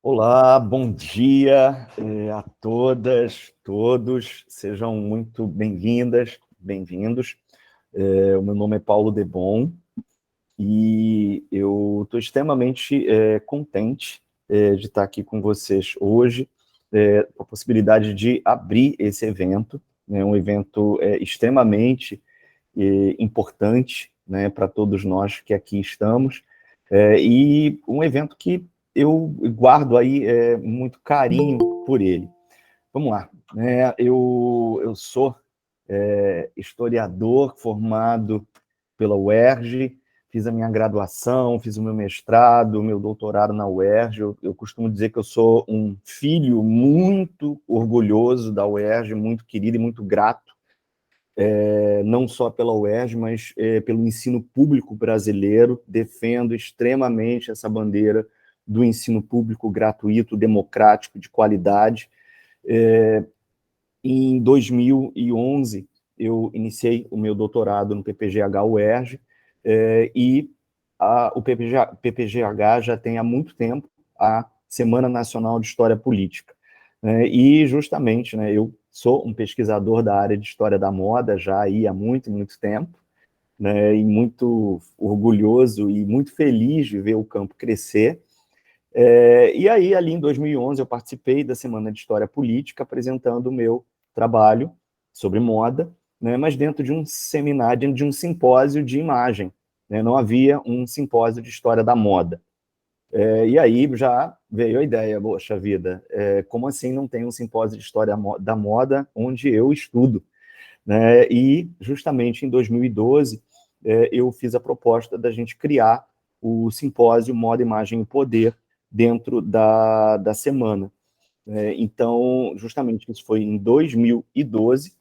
Olá, bom dia a todas, todos, sejam muito bem-vindas, bem-vindos. O meu nome é Paulo Debon e eu estou extremamente contente de estar aqui com vocês hoje, com a possibilidade de abrir esse evento, né, um evento extremamente importante, né, para todos nós que aqui estamos, e um evento que eu guardo aí muito carinho por ele. Vamos lá, né? Eu sou historiador formado pela UERJ, fiz a minha graduação, fiz o meu mestrado, o meu doutorado na UERJ. Eu costumo dizer que eu sou um filho muito orgulhoso da UERJ, muito querido e muito grato, não só pela UERJ, mas pelo ensino público brasileiro. Defendo extremamente essa bandeira do ensino público gratuito, democrático, de qualidade. Em 2011, eu iniciei o meu doutorado no PPGH-UERJ, e o PPGH já tem há muito tempo a Semana Nacional de História Política. E justamente, né, eu sou um pesquisador da área de História da Moda já aí há muito, muito tempo, né, e muito orgulhoso e muito feliz de ver o campo crescer. E aí, ali em 2011, eu participei da Semana de História Política, apresentando o meu trabalho sobre moda, né, mas dentro de um seminário, dentro de um simpósio de imagem, né, não havia um simpósio de história da moda. E aí já veio a ideia, poxa vida, como assim não tem um simpósio de história da moda onde eu estudo? Né? E justamente em 2012, eu fiz a proposta da gente criar o simpósio Moda, Imagem e Poder dentro da semana. Então, justamente isso foi em 2012,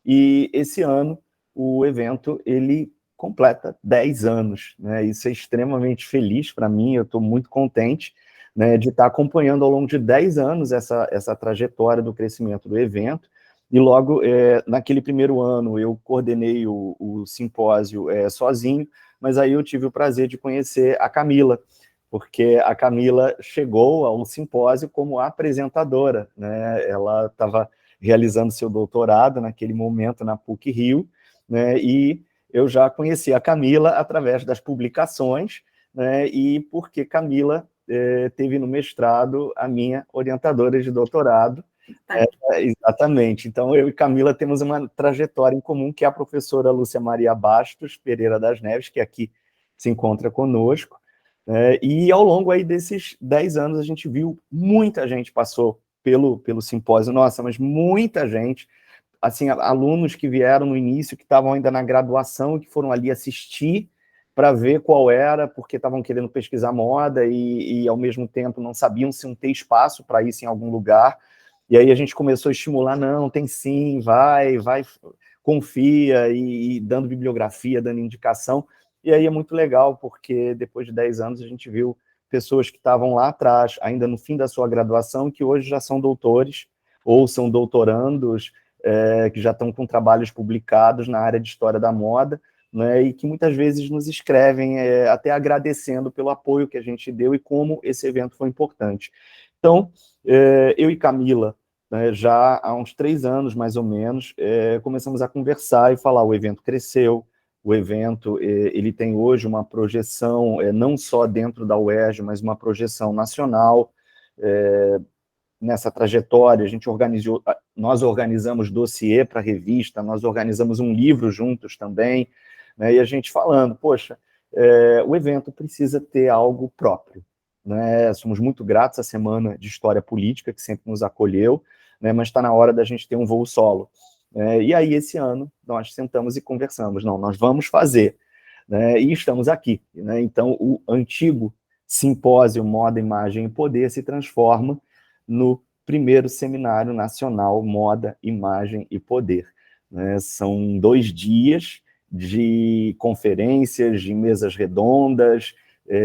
e esse ano o evento ele completa 10 anos. Né? Isso é extremamente feliz para mim, eu estou muito contente, né, de estar acompanhando ao longo de 10 anos essa trajetória do crescimento do evento. E logo, naquele primeiro ano, eu coordenei o simpósio sozinho, mas aí eu tive o prazer de conhecer a Camila, porque a Camila chegou ao simpósio como apresentadora, né? Ela estava realizando seu doutorado naquele momento na PUC-Rio, né? E eu já conheci a Camila através das publicações, né? E porque Camila teve no mestrado a minha orientadora de doutorado. Exatamente. Então, eu e Camila temos uma trajetória em comum, que é a professora Lúcia Maria Bastos Pereira das Neves, que aqui se encontra conosco. E ao longo aí desses 10 anos, a gente viu muita gente passou pelo simpósio, nossa, mas muita gente, assim, alunos que vieram no início, que estavam ainda na graduação, que foram ali assistir para ver qual era, porque estavam querendo pesquisar moda e, ao mesmo tempo, não sabiam se iam ter espaço para isso em algum lugar. E aí a gente começou a estimular, não, tem sim, vai, confia, e dando bibliografia, dando indicação. E aí é muito legal, porque depois de 10 anos a gente viu pessoas que estavam lá atrás, ainda no fim da sua graduação, que hoje já são doutores ou são doutorandos, que já estão com trabalhos publicados na área de história da moda, né, e que muitas vezes nos escrevem até agradecendo pelo apoio que a gente deu e como esse evento foi importante. Então, eu e Camila, né, já há uns 3 anos, mais ou menos, começamos a conversar e falar, o evento cresceu, o evento ele tem hoje uma projeção, não só dentro da UERJ, mas uma projeção nacional. Nessa trajetória, nós organizamos dossiê para a revista, nós organizamos um livro juntos também, né, e a gente falando, poxa, o evento precisa ter algo próprio. Né? Somos muito gratos à Semana de História Política, que sempre nos acolheu, né, mas está na hora da gente ter um voo solo. E aí, esse ano, nós sentamos e conversamos, não, nós vamos fazer, né, e estamos aqui. Né? Então, o antigo simpósio Moda, Imagem e Poder se transforma no primeiro Seminário Nacional Moda, Imagem e Poder. Né? São 2 dias de conferências, de mesas redondas,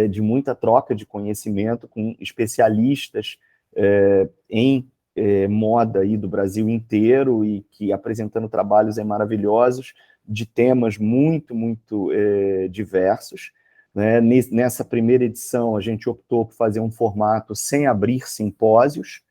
de muita troca de conhecimento com especialistas em moda aí do Brasil inteiro, e que apresentando trabalhos maravilhosos de temas muito, muito diversos. né? Nessa primeira edição, a gente optou por fazer um formato sem abrir simpósios,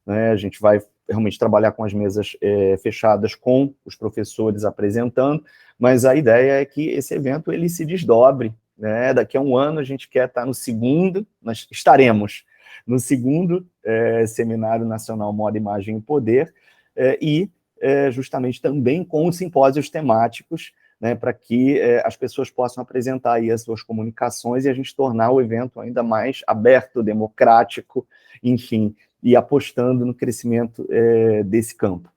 né? A gente vai realmente trabalhar com as mesas fechadas, com os professores apresentando, mas a ideia é que esse evento ele se desdobre, né? Daqui a um ano a gente quer estar no segundo, nós estaremos no segundo Seminário Nacional Moda, Imagem e Poder, e justamente também com os simpósios temáticos, né, para que as pessoas possam apresentar aí as suas comunicações e a gente tornar o evento ainda mais aberto, democrático, enfim, e apostando no crescimento desse campo.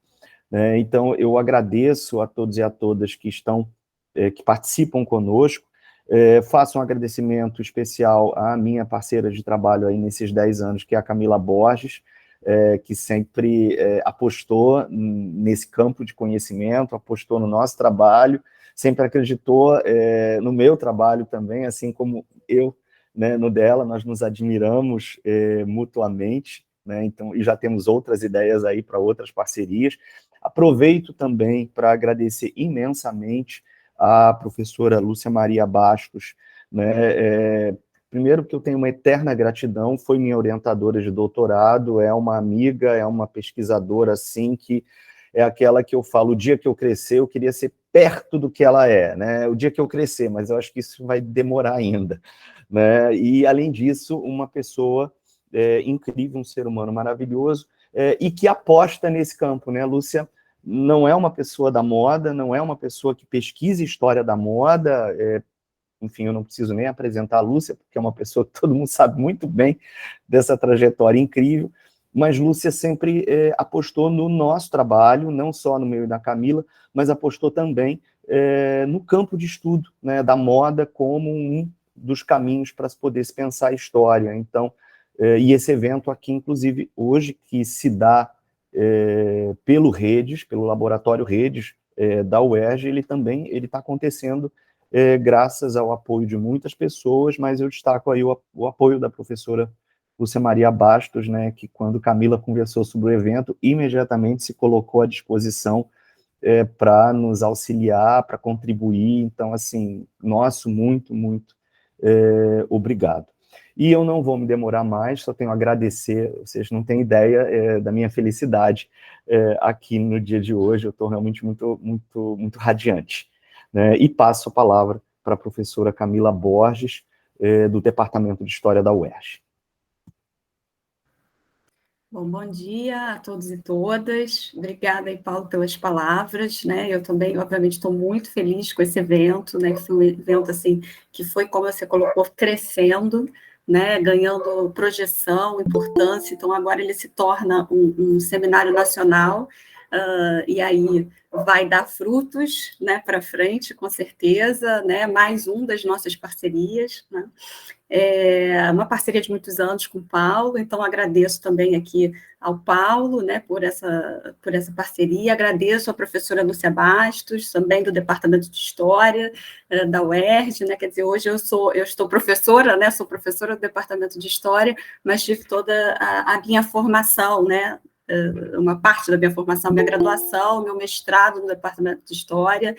Então, eu agradeço a todos e a todas que que participam conosco, faço um agradecimento especial à minha parceira de trabalho aí nesses 10 anos, que é a Camila Borges, que sempre apostou nesse campo de conhecimento, apostou no nosso trabalho, sempre acreditou no meu trabalho também, assim como eu, né, no dela, nós nos admiramos mutuamente, né, então, e já temos outras ideias aí para outras parcerias. Aproveito também para agradecer imensamente a professora Lúcia Maria Bastos, né, primeiro que eu tenho uma eterna gratidão, foi minha orientadora de doutorado, é uma amiga, é uma pesquisadora, assim, que é aquela que eu falo, o dia que eu crescer, eu queria ser perto do que ela é, né? O dia que eu crescer, mas eu acho que isso vai demorar ainda, né? E, além disso, uma pessoa incrível, um ser humano maravilhoso, e que aposta nesse campo, né? Lúcia não é uma pessoa da moda, não é uma pessoa que pesquisa história da moda, enfim, eu não preciso nem apresentar a Lúcia, porque é uma pessoa que todo mundo sabe muito bem dessa trajetória incrível, mas Lúcia sempre apostou no nosso trabalho, não só no meu e da Camila, mas apostou também no campo de estudo, né, da moda como um dos caminhos para se poder se pensar a história. Então, e esse evento aqui, inclusive, hoje, que se dá pelo Redes, pelo Laboratório Redes da UERJ, ele também está acontecendo graças ao apoio de muitas pessoas, mas eu destaco aí o apoio da professora Lúcia Maria Bastos, né, que quando Camila conversou sobre o evento, imediatamente se colocou à disposição para nos auxiliar, para contribuir. Então, assim, nosso muito, muito obrigado. E eu não vou me demorar mais, só tenho a agradecer, vocês não têm ideia da minha felicidade aqui no dia de hoje, eu estou realmente muito, muito, muito radiante. Né? E passo a palavra para a professora Camila Borges, do Departamento de História da UERJ. Bom dia a todos e todas. Obrigada aí, Paulo, pelas palavras, né? Eu também, obviamente, estou muito feliz com esse evento, né? Que foi um evento, assim, que foi, como você colocou, crescendo, né? Ganhando projeção, importância. Então, agora ele se torna um seminário nacional, e aí vai dar frutos, né, para frente, com certeza, né? Mais um das nossas parcerias, né? Uma parceria de muitos anos com o Paulo, então agradeço também aqui ao Paulo, né, por essa parceria, agradeço à professora Lúcia Bastos, também do Departamento de História da UERJ, né, quer dizer, hoje eu estou professora, né, sou professora do Departamento de História, mas tive toda a minha formação, né, uma parte da minha formação, minha graduação, meu mestrado no Departamento de História,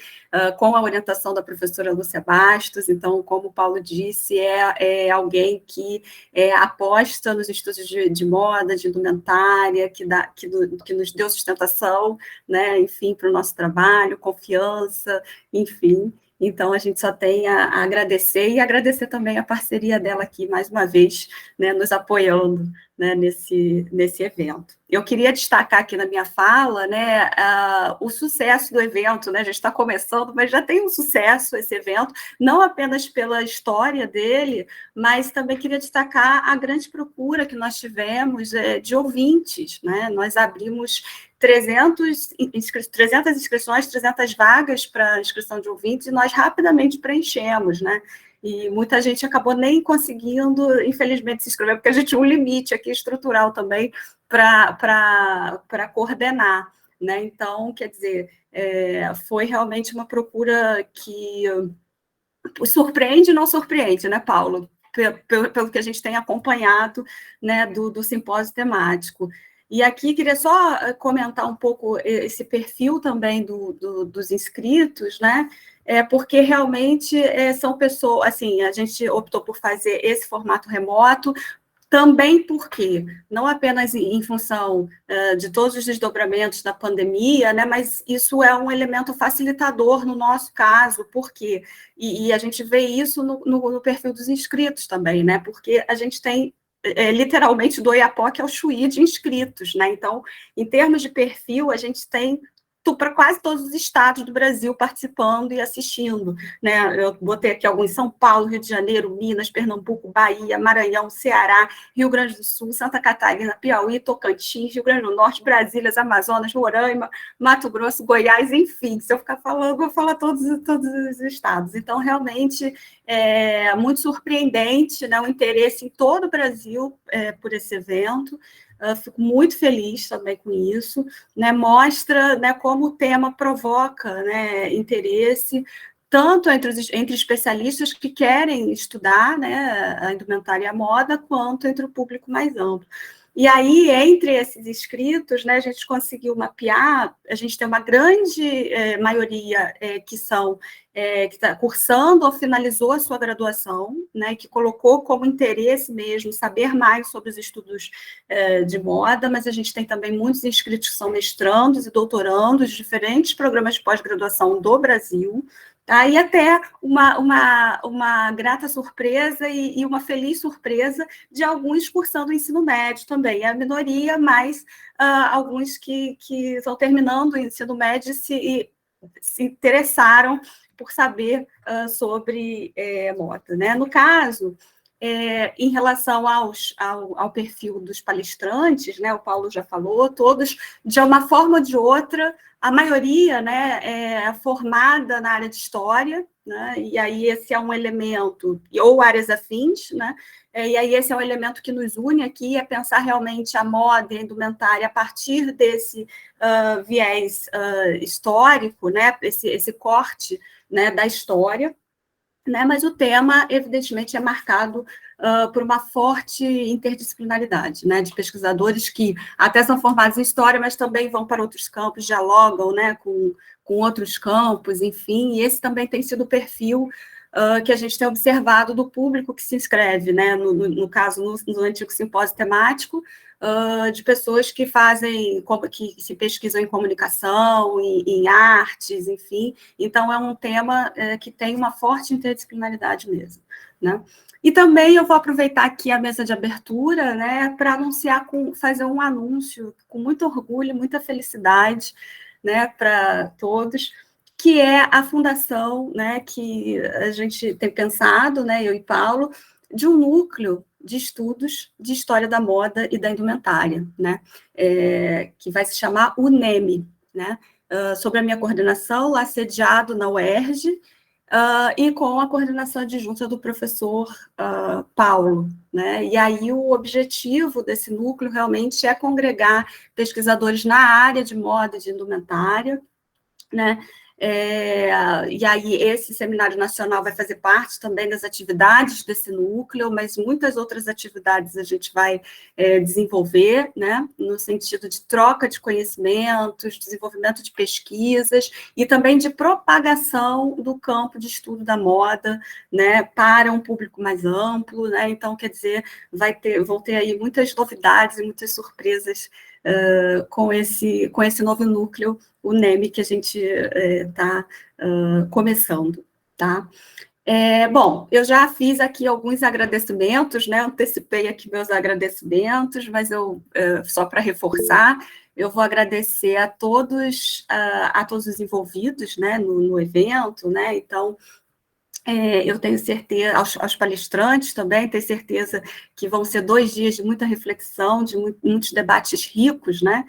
com a orientação da professora Lúcia Bastos. Então, como o Paulo disse, é alguém que aposta nos estudos de moda, de indumentária, que nos deu sustentação, né, enfim, para o nosso trabalho, confiança, enfim. Então, a gente só tem a agradecer, e agradecer também a parceria dela aqui, mais uma vez, né, nos apoiando, né, nesse evento. Eu queria destacar aqui na minha fala, né, o sucesso do evento, né, já está começando, mas já tem um sucesso esse evento, não apenas pela história dele, mas também queria destacar a grande procura que nós tivemos de ouvintes, né, nós abrimos 300 inscrições, 300 vagas para inscrição de ouvintes, e nós rapidamente preenchemos, né, e muita gente acabou nem conseguindo, infelizmente, se inscrever, porque a gente tinha um limite aqui estrutural também para coordenar, né? Então, quer dizer, foi realmente uma procura que surpreende e não surpreende, né, Paulo? Pelo que a gente tem acompanhado, né, do simpósio temático. E aqui queria só comentar um pouco esse perfil também dos inscritos, né? porque realmente são pessoas, assim, a gente optou por fazer esse formato remoto, também porque, não apenas em função de todos os desdobramentos da pandemia, né, mas isso é um elemento facilitador no nosso caso, porque, e a gente vê isso no perfil dos inscritos também, né, porque a gente tem literalmente do Oiapoque ao Chuí de inscritos, né, então, em termos de perfil, a gente tem para quase todos os estados do Brasil participando e assistindo, né? Eu botei aqui alguns: São Paulo, Rio de Janeiro, Minas, Pernambuco, Bahia, Maranhão, Ceará, Rio Grande do Sul, Santa Catarina, Piauí, Tocantins, Rio Grande do Norte, Brasília, Amazonas, Roraima, Mato Grosso, Goiás, enfim. Se eu ficar falando, vou falar todos os estados. Então, realmente, é muito surpreendente, né, o interesse em todo o Brasil por esse evento. Fico muito feliz também com isso, né, mostra, né, como o tema provoca, né, interesse, tanto entre especialistas que querem estudar, né, a indumentária e a moda, quanto entre o público mais amplo. E aí, entre esses inscritos, né, a gente conseguiu mapear, a gente tem uma grande maioria que está cursando ou finalizou a sua graduação, né, que colocou como interesse mesmo saber mais sobre os estudos de moda, mas a gente tem também muitos inscritos que são mestrandos e doutorandos de diferentes programas de pós-graduação do Brasil. Tá? E até uma grata surpresa e uma feliz surpresa de alguns cursando o ensino médio também. É a minoria, mas alguns que estão terminando o ensino médio se interessaram por saber sobre moda. Né? No caso, em relação ao perfil dos palestrantes, né, o Paulo já falou, todos, de uma forma ou de outra, a maioria, né, é formada na área de história, né, e aí esse é um elemento, ou áreas afins, né, e aí esse é um elemento que nos une aqui, é pensar realmente a moda e a indumentária a partir desse viés histórico, né, esse corte, né, da história, né, mas o tema, evidentemente, é marcado por uma forte interdisciplinaridade, né, de pesquisadores que até são formados em história, mas também vão para outros campos, dialogam, né, com outros campos, enfim, e esse também tem sido o perfil que a gente tem observado do público que se inscreve, né, no caso, no antigo simpósio temático, de pessoas que que se pesquisam em comunicação, em artes, enfim. Então, é um tema que tem uma forte interdisciplinaridade mesmo, né? E também eu vou aproveitar aqui a mesa de abertura, né, para fazer um anúncio com muito orgulho, muita felicidade, né, para todos, que é a fundação, né, que a gente tem pensado, né, eu e Paulo, de um núcleo de estudos de história da moda e da indumentária, né, que vai se chamar UNEM, né, sob a minha coordenação, lá sediado na UERJ, e com a coordenação adjunta do professor Paulo, né, e aí o objetivo desse núcleo realmente é congregar pesquisadores na área de moda e de indumentária, né? E aí esse seminário nacional vai fazer parte também das atividades desse núcleo, mas muitas outras atividades a gente vai desenvolver, né, no sentido de troca de conhecimentos, desenvolvimento de pesquisas e também de propagação do campo de estudo da moda, né, para um público mais amplo, né? Então, quer dizer, vão ter aí muitas novidades e muitas surpresas com esse novo núcleo, o NEM, que a gente está começando, tá? Bom, eu já fiz aqui alguns agradecimentos, né? Antecipei aqui meus agradecimentos, mas só para reforçar, eu vou agradecer a todos os envolvidos, né, no evento, né? Então, eu tenho certeza, aos palestrantes também, tenho certeza que vão ser 2 dias de muita reflexão, de muitos debates ricos, né?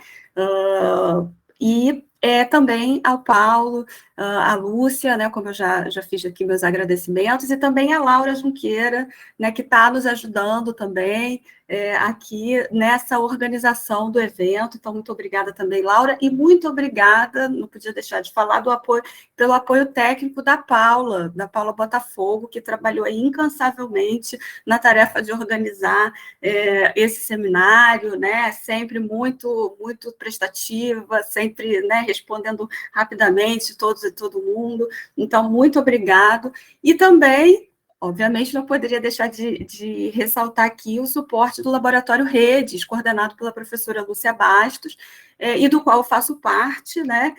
E também ao Paulo, à Lúcia, né, como eu já fiz aqui meus agradecimentos, e também a Laura Junqueira, né, que está nos ajudando também, aqui nessa organização do evento. Então, muito obrigada também, Laura, e muito obrigada, não podia deixar de falar, pelo apoio técnico da Paula Botafogo, que trabalhou aí incansavelmente na tarefa de organizar esse seminário, né, sempre muito, muito prestativa, sempre, né, respondendo rapidamente todos e todo mundo. Então, muito obrigado. E também, obviamente, não poderia deixar de ressaltar aqui o suporte do Laboratório Redes, coordenado pela professora Lúcia Bastos, e do qual eu faço parte, né,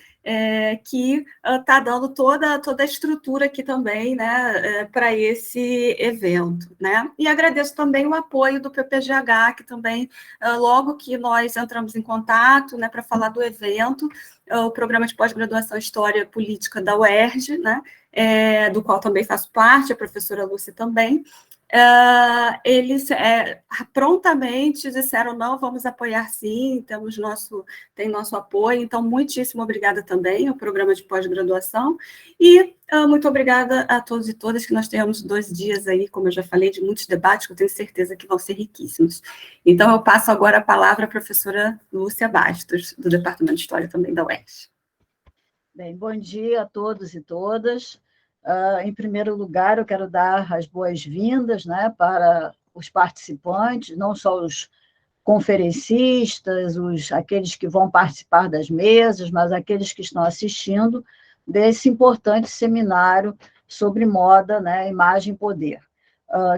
que está dando toda a estrutura aqui também, né, para esse evento, né? E agradeço também o apoio do PPGH, que também, logo que nós entramos em contato, né, para falar do evento, o programa de pós-graduação História Política da UERJ, né, do qual também faço parte, a professora Lúcia também, eles prontamente disseram, não, vamos apoiar sim, tem nosso apoio, então muitíssimo obrigada também ao programa de pós-graduação, e muito obrigada a todos e todas, que nós tenhamos 2 dias aí, como eu já falei, de muitos debates, que eu tenho certeza que vão ser riquíssimos. Então, eu passo agora a palavra à professora Lúcia Bastos, do Departamento de História também da UERJ. Bem, bom dia a todos e todas. Em primeiro lugar, eu quero dar as boas-vindas, né, para os participantes, não só os conferencistas, aqueles que vão participar das mesas, mas aqueles que estão assistindo desse importante seminário sobre moda, né, imagem e poder.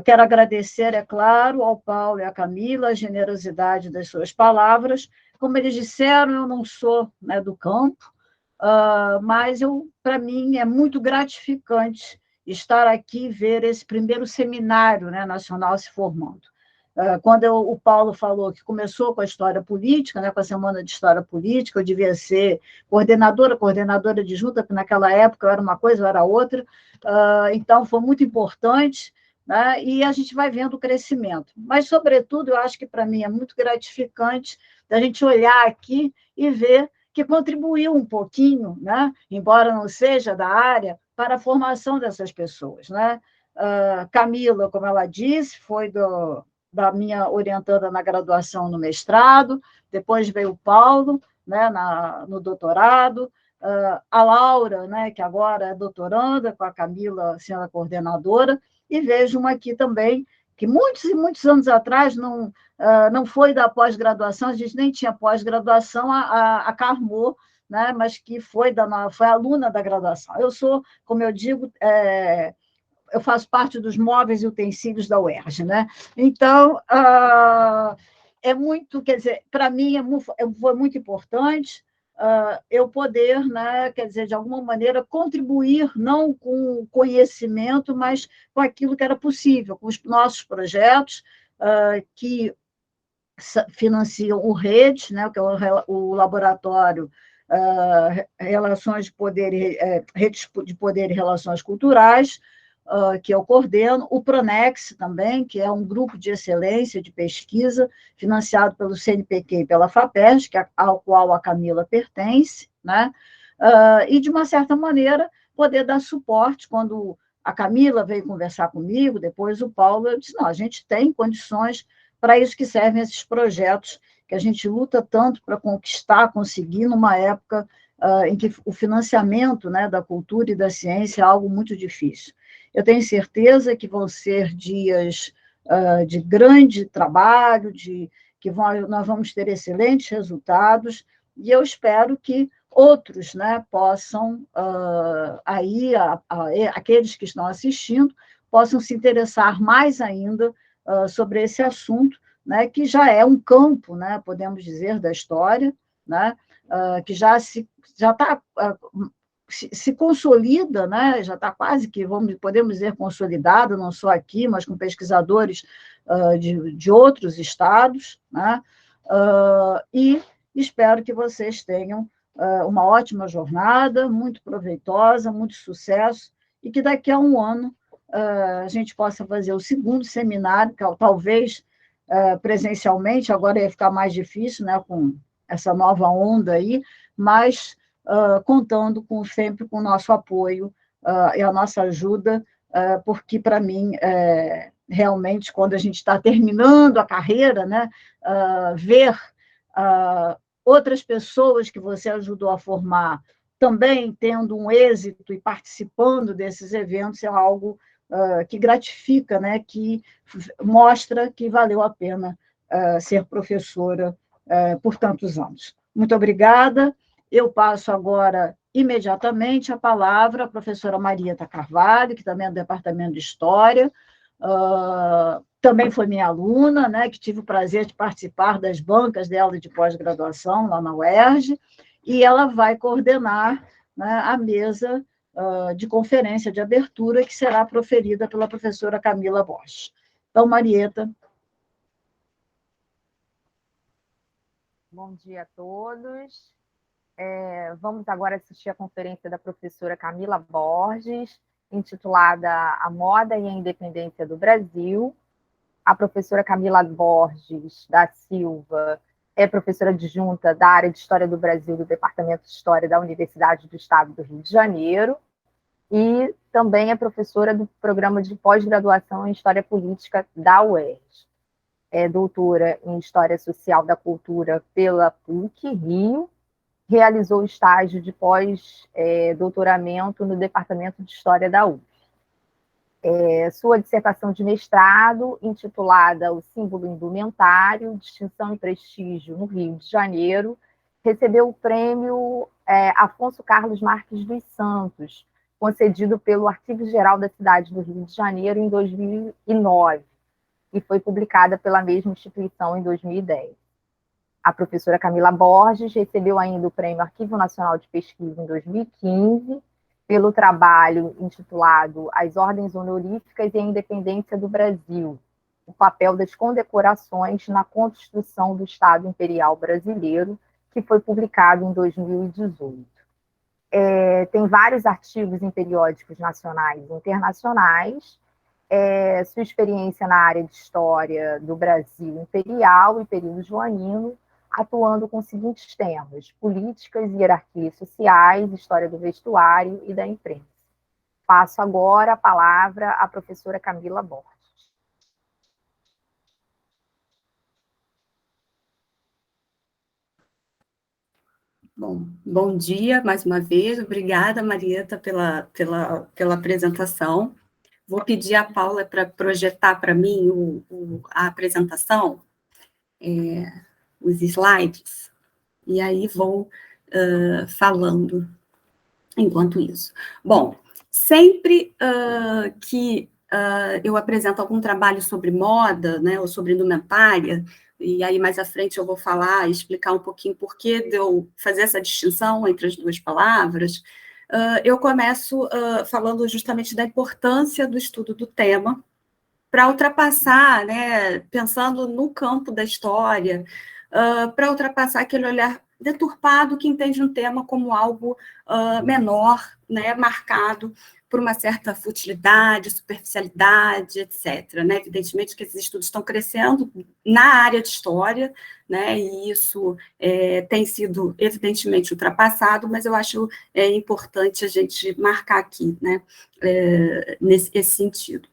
Quero agradecer, é claro, ao Paulo e à Camila a generosidade das suas palavras. Como eles disseram, eu não sou, né, do campo, mas para mim é muito gratificante estar aqui e ver esse primeiro seminário, né, nacional se formando. Quando o Paulo falou que começou com a história política, né, com a Semana de História Política, eu devia ser coordenadora adjunta, porque naquela época eu era uma coisa, eu era outra, então foi muito importante, né, e a gente vai vendo o crescimento. Mas, sobretudo, eu acho que para mim é muito gratificante a gente olhar aqui e ver que contribuiu um pouquinho, né, embora não seja da área, para a formação dessas pessoas, né? Camila, como ela disse, foi da minha orientanda na graduação, no mestrado, depois veio o Paulo, né, no doutorado, a Laura, né, que agora é doutoranda, com a Camila sendo a coordenadora, e vejo uma aqui também, que muitos e muitos anos atrás não foi da pós-graduação, a gente nem tinha pós-graduação, a Carmo, né, mas que foi aluna da graduação. Eu sou, como eu digo, eu faço parte dos móveis e utensílios da UERJ, né? Então, é muito, quer dizer, para mim foi muito importante eu poder, né, quer dizer, de alguma maneira, contribuir, não com conhecimento, mas com aquilo que era possível, com os nossos projetos, que financiam o REDES, né, que é o Laboratório Relações de Poder, Redes de Poder e Relações Culturais, que eu coordeno, o Pronex também, que é um grupo de excelência de pesquisa financiado pelo CNPq e pela FAPERJ, ao qual a Camila pertence, né? E, de uma certa maneira, poder dar suporte quando a Camila veio conversar comigo, depois o Paulo, eu disse, não, a gente tem condições para isso que servem esses projetos que a gente luta tanto para conseguir numa época em que o financiamento, né, da cultura e da ciência é algo muito difícil. Eu tenho certeza que vão ser dias de grande trabalho, nós vamos ter excelentes resultados, e eu espero que outros, né, possam, aqueles que estão assistindo, possam se interessar mais ainda sobre esse assunto, né, que já é um campo, né, podemos dizer, da história, né, que já está se consolida, né? Já está quase que, podemos dizer, consolidado, não só aqui, mas com pesquisadores de outros estados, né? E espero que vocês tenham uma ótima jornada, muito proveitosa, muito sucesso, e que daqui a um ano a gente possa fazer o segundo seminário, que talvez presencialmente, agora ia ficar mais difícil, né, com essa nova onda aí, mas contando sempre com o nosso apoio e a nossa ajuda, porque, para mim, realmente, quando a gente está terminando a carreira, né, ver outras pessoas que você ajudou a formar também tendo um êxito e participando desses eventos é algo que gratifica, né, que mostra que valeu a pena ser professora por tantos anos. Muito obrigada. Eu passo agora, imediatamente, a palavra à professora Marieta Carvalho, que também é do Departamento de História, também foi minha aluna, né, que tive o prazer de participar das bancas dela de pós-graduação lá na UERJ, e ela vai coordenar, né, a mesa de conferência de abertura que será proferida pela professora Camila Borges. Então, Marieta. Bom dia a todos. Vamos agora assistir a conferência da professora Camila Borges, intitulada A Moda e a Independência do Brasil. A professora Camila Borges da Silva é professora adjunta da área de História do Brasil do Departamento de História da Universidade do Estado do Rio de Janeiro e também é professora do Programa de Pós-Graduação em História Política da UERJ. É doutora em História Social da Cultura pela PUC, Rio. Realizou estágio de pós-doutoramento no Departamento de História da UF. Sua dissertação de mestrado, intitulada O Símbolo Indumentário, Distinção e Prestígio no Rio de Janeiro, recebeu o prêmio Afonso Carlos Marques dos Santos, concedido pelo Arquivo Geral da Cidade do Rio de Janeiro em 2009, e foi publicada pela mesma instituição em 2010. A professora Camila Borges recebeu ainda o Prêmio Arquivo Nacional de Pesquisa em 2015, pelo trabalho intitulado As Ordens Honoríficas e a Independência do Brasil, o papel das condecorações na construção do Estado Imperial Brasileiro, que foi publicado em 2018. Tem vários artigos em periódicos nacionais e internacionais. Sua experiência na área de História do Brasil Imperial e período joanino, atuando com os seguintes temas: políticas e hierarquias sociais, história do vestuário e da imprensa. Passo agora a palavra à professora Camila Borges. Bom dia, mais uma vez. Obrigada, Marieta, pela apresentação. Vou pedir à Paula para projetar para mim a apresentação, os slides, e aí vou falando enquanto isso. Bom, sempre que eu apresento algum trabalho sobre moda, né, ou sobre indumentária, e aí mais à frente eu vou falar, explicar um pouquinho por que de eu fazer essa distinção entre as duas palavras, eu começo falando justamente da importância do estudo do tema, para ultrapassar, né, pensando no campo da história, para ultrapassar aquele olhar deturpado que entende um tema como algo menor, né, marcado por uma certa futilidade, superficialidade, etc. Né? Evidentemente que esses estudos estão crescendo na área de história, né, e isso tem sido, evidentemente, ultrapassado, mas eu acho importante a gente marcar aqui, né, nesse sentido.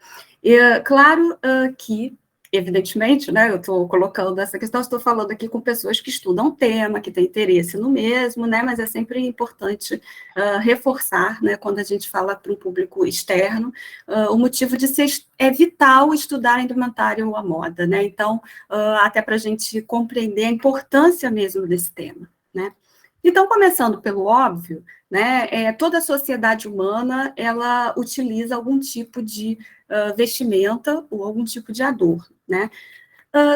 Claro que, evidentemente, né, eu estou colocando essa questão, estou falando aqui com pessoas que estudam o tema, que têm interesse no mesmo, né, mas é sempre importante reforçar, né, quando a gente fala para um público externo, o motivo de ser vital estudar a indumentária ou a moda, né, então, até para a gente compreender a importância mesmo desse tema, né. Então, começando pelo óbvio, né, toda a sociedade humana, ela utiliza algum tipo de vestimenta ou algum tipo de adorno, né?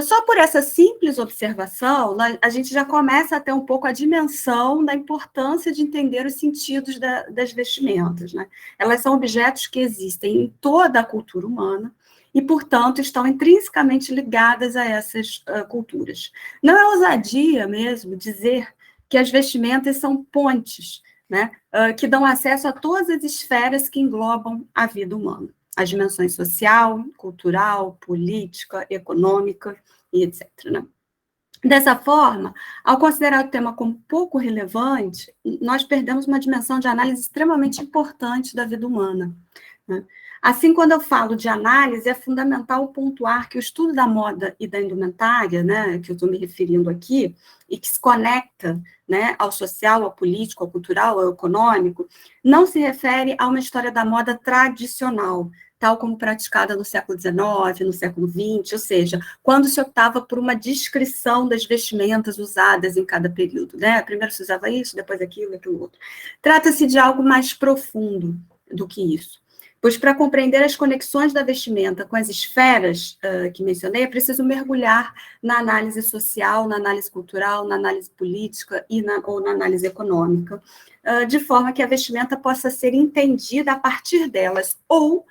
Só por essa simples observação, a gente já começa a ter um pouco a dimensão da importância de entender os sentidos das vestimentas, né? Elas são objetos que existem em toda a cultura humana e, portanto, estão intrinsecamente ligadas a essas culturas. Não é ousadia mesmo dizer que as vestimentas são pontes, né, que dão acesso a todas as esferas que englobam a vida humana. As dimensões social, cultural, política, econômica e etc. Né? Dessa forma, ao considerar o tema como pouco relevante, nós perdemos uma dimensão de análise extremamente importante da vida humana. Né? Assim, quando eu falo de análise, é fundamental pontuar que o estudo da moda e da indumentária, né, que eu estou me referindo aqui, e que se conecta, né, ao social, ao político, ao cultural, ao econômico, não se refere a uma história da moda tradicional, tal como praticada no século XIX, no século XX, ou seja, quando se optava por uma descrição das vestimentas usadas em cada período, né? Primeiro se usava isso, depois aquilo, aquilo outro. Trata-se de algo mais profundo do que isso. Pois para compreender as conexões da vestimenta com as esferas que mencionei, é preciso mergulhar na análise social, na análise cultural, na análise política ou na análise econômica, de forma que a vestimenta possa ser entendida a partir delas, ou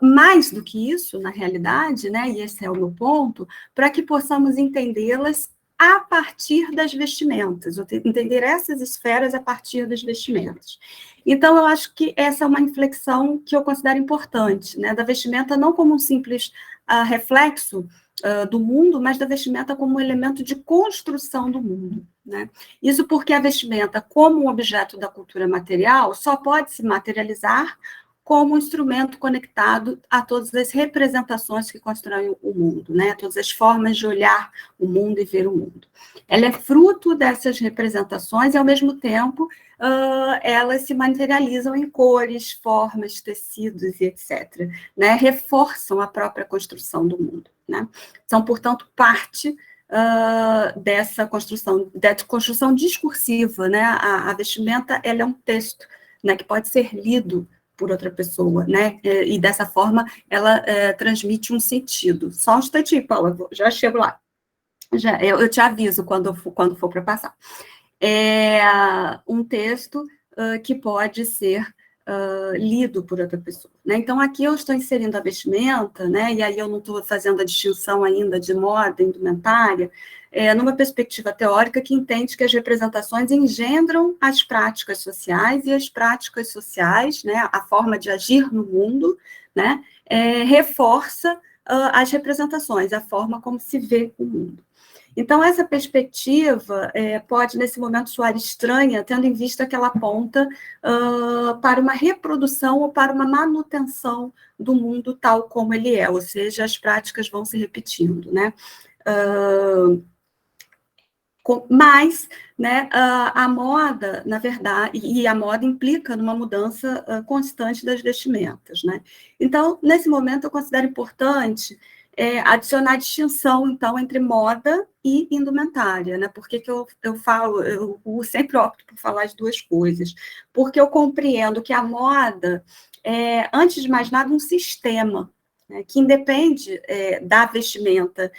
mais do que isso, na realidade, né, e esse é o meu ponto, para que possamos entendê-las a partir das vestimentas, entender essas esferas a partir das vestimentas. Então, eu acho que essa é uma inflexão que eu considero importante, né, da vestimenta não como um simples reflexo do mundo, mas da vestimenta como um elemento de construção do mundo, né? Isso porque a vestimenta, como um objeto da cultura material, só pode se materializar como um instrumento conectado a todas as representações que constroem o mundo, né? Todas as formas de olhar o mundo e ver o mundo. Ela é fruto dessas representações e, ao mesmo tempo, elas se materializam em cores, formas, tecidos e etc., né? Reforçam a própria construção do mundo, né? São, portanto, parte dessa construção discursiva, né? A vestimenta, ela é um texto, né, que pode ser lido por outra pessoa, né? E dessa forma ela transmite um sentido. Só um instantinho, Paula, já chego lá. Eu te aviso quando for para passar. É um texto que pode ser lido por outra pessoa, né? Então, aqui eu estou inserindo a vestimenta, né? E aí eu não estou fazendo a distinção ainda de moda, indumentária, numa perspectiva teórica que entende que as representações engendram as práticas sociais, e as práticas sociais, né, a forma de agir no mundo, né, reforça as representações, a forma como se vê o mundo. Então, essa perspectiva pode, nesse momento, soar estranha, tendo em vista que ela aponta para uma reprodução ou para uma manutenção do mundo tal como ele é, ou seja, as práticas vão se repetindo, né? Mas, né, a moda, na verdade, e a moda implica numa mudança constante das vestimentas, né? Então, nesse momento, eu considero importante adicionar a distinção, então, entre moda e indumentária, né? Por que eu sempre opto por falar as duas coisas? Porque eu compreendo que a moda é, antes de mais nada, um sistema, né, que independe da vestimenta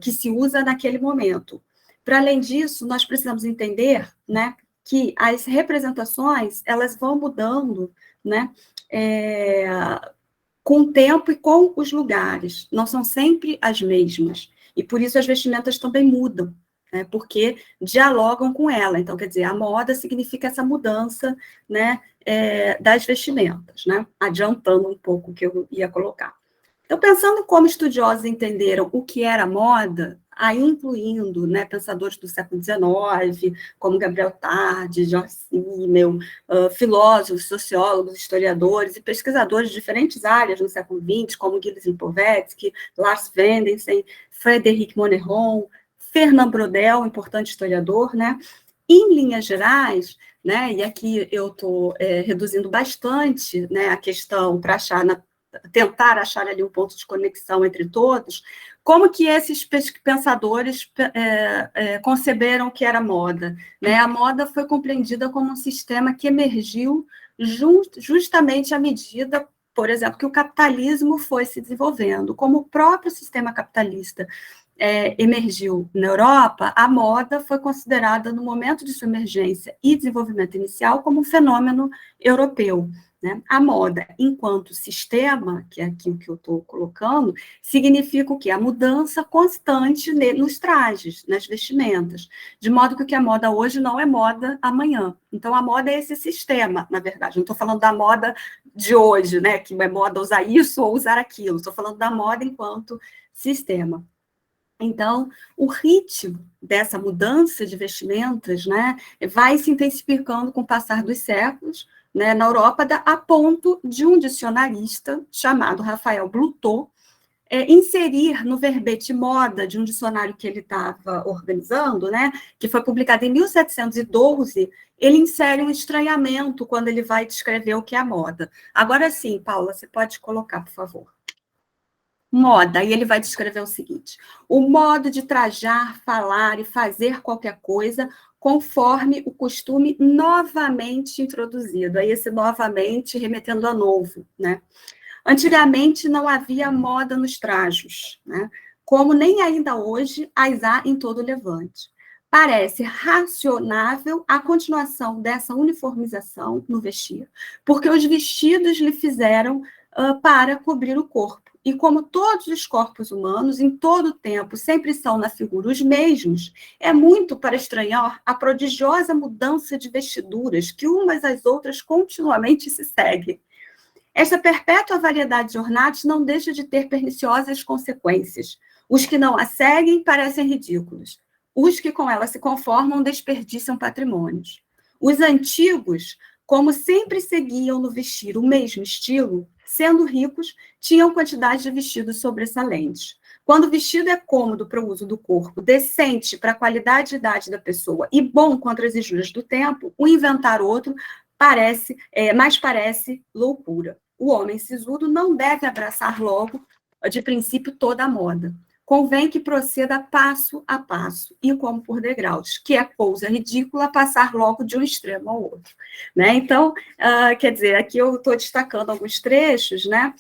que se usa naquele momento. Para além disso, nós precisamos entender, né, que as representações, elas vão mudando, né, com o tempo e com os lugares, não são sempre as mesmas, e por isso as vestimentas também mudam, né, porque dialogam com ela. Então, quer dizer, a moda significa essa mudança, né, das vestimentas, né, adiantando um pouco o que eu ia colocar. Então, pensando como estudiosos entenderam o que era moda, aí incluindo, né, pensadores do século XIX, como Gabriel Tarde, George Simmel, filósofos, sociólogos, historiadores e pesquisadores de diferentes áreas no século XX, como Gilles Lipovetsky, Lars Vendensen, Frédéric Monneron, Fernand Braudel, importante historiador, né? Em linhas gerais, né, e aqui eu estou reduzindo bastante, né, a questão para tentar achar ali um ponto de conexão entre todos, como que esses pensadores conceberam o que era moda, né? A moda foi compreendida como um sistema que emergiu justamente à medida, por exemplo, que o capitalismo foi se desenvolvendo. Como o próprio sistema capitalista emergiu na Europa, a moda foi considerada, no momento de sua emergência e desenvolvimento inicial, como um fenômeno europeu, né? A moda, enquanto sistema, que é aqui o que eu estou colocando, significa o quê? A mudança constante nos trajes, nas vestimentas, de modo que o que é moda hoje não é moda amanhã. Então, a moda é esse sistema, na verdade. Não estou falando da moda de hoje, né? Que é moda usar isso ou usar aquilo. Estou falando da moda enquanto sistema. Então, o ritmo dessa mudança de vestimentas, né, vai se intensificando com o passar dos séculos, né, na Europa, a ponto de um dicionarista chamado Rafael Blutot inserir no verbete moda de um dicionário que ele estava organizando, né, que foi publicado em 1712, ele insere um estranhamento quando ele vai descrever o que é a moda. Agora sim, Paula, você pode colocar, por favor. Moda, e ele vai descrever o seguinte: o modo de trajar, falar e fazer qualquer coisa conforme o costume novamente introduzido. Aí esse novamente remetendo a novo, né? Antigamente não havia moda nos trajos, né? Como nem ainda hoje as há em todo o Levante. Parece racionável a continuação dessa uniformização no vestir, porque os vestidos lhe fizeram para cobrir o corpo. E como todos os corpos humanos, em todo o tempo, sempre são na figura os mesmos, é muito para estranhar a prodigiosa mudança de vestiduras que umas às outras continuamente se seguem. Esta perpétua variedade de ornatos não deixa de ter perniciosas consequências. Os que não a seguem parecem ridículos. Os que com ela se conformam desperdiçam patrimônios. Os antigos, como sempre seguiam no vestir o mesmo estilo, sendo ricos, tinham quantidade de vestidos sobressalentes. Quando o vestido é cômodo para o uso do corpo, decente para a qualidade e idade da pessoa e bom contra as injúrias do tempo, o inventar outro parece loucura. O homem sisudo não deve abraçar logo, de princípio, toda a moda. Convém que proceda passo a passo, e como por degraus, que é coisa ridícula passar logo de um extremo ao outro. Né? Então, quer dizer, aqui eu estou destacando alguns trechos, né?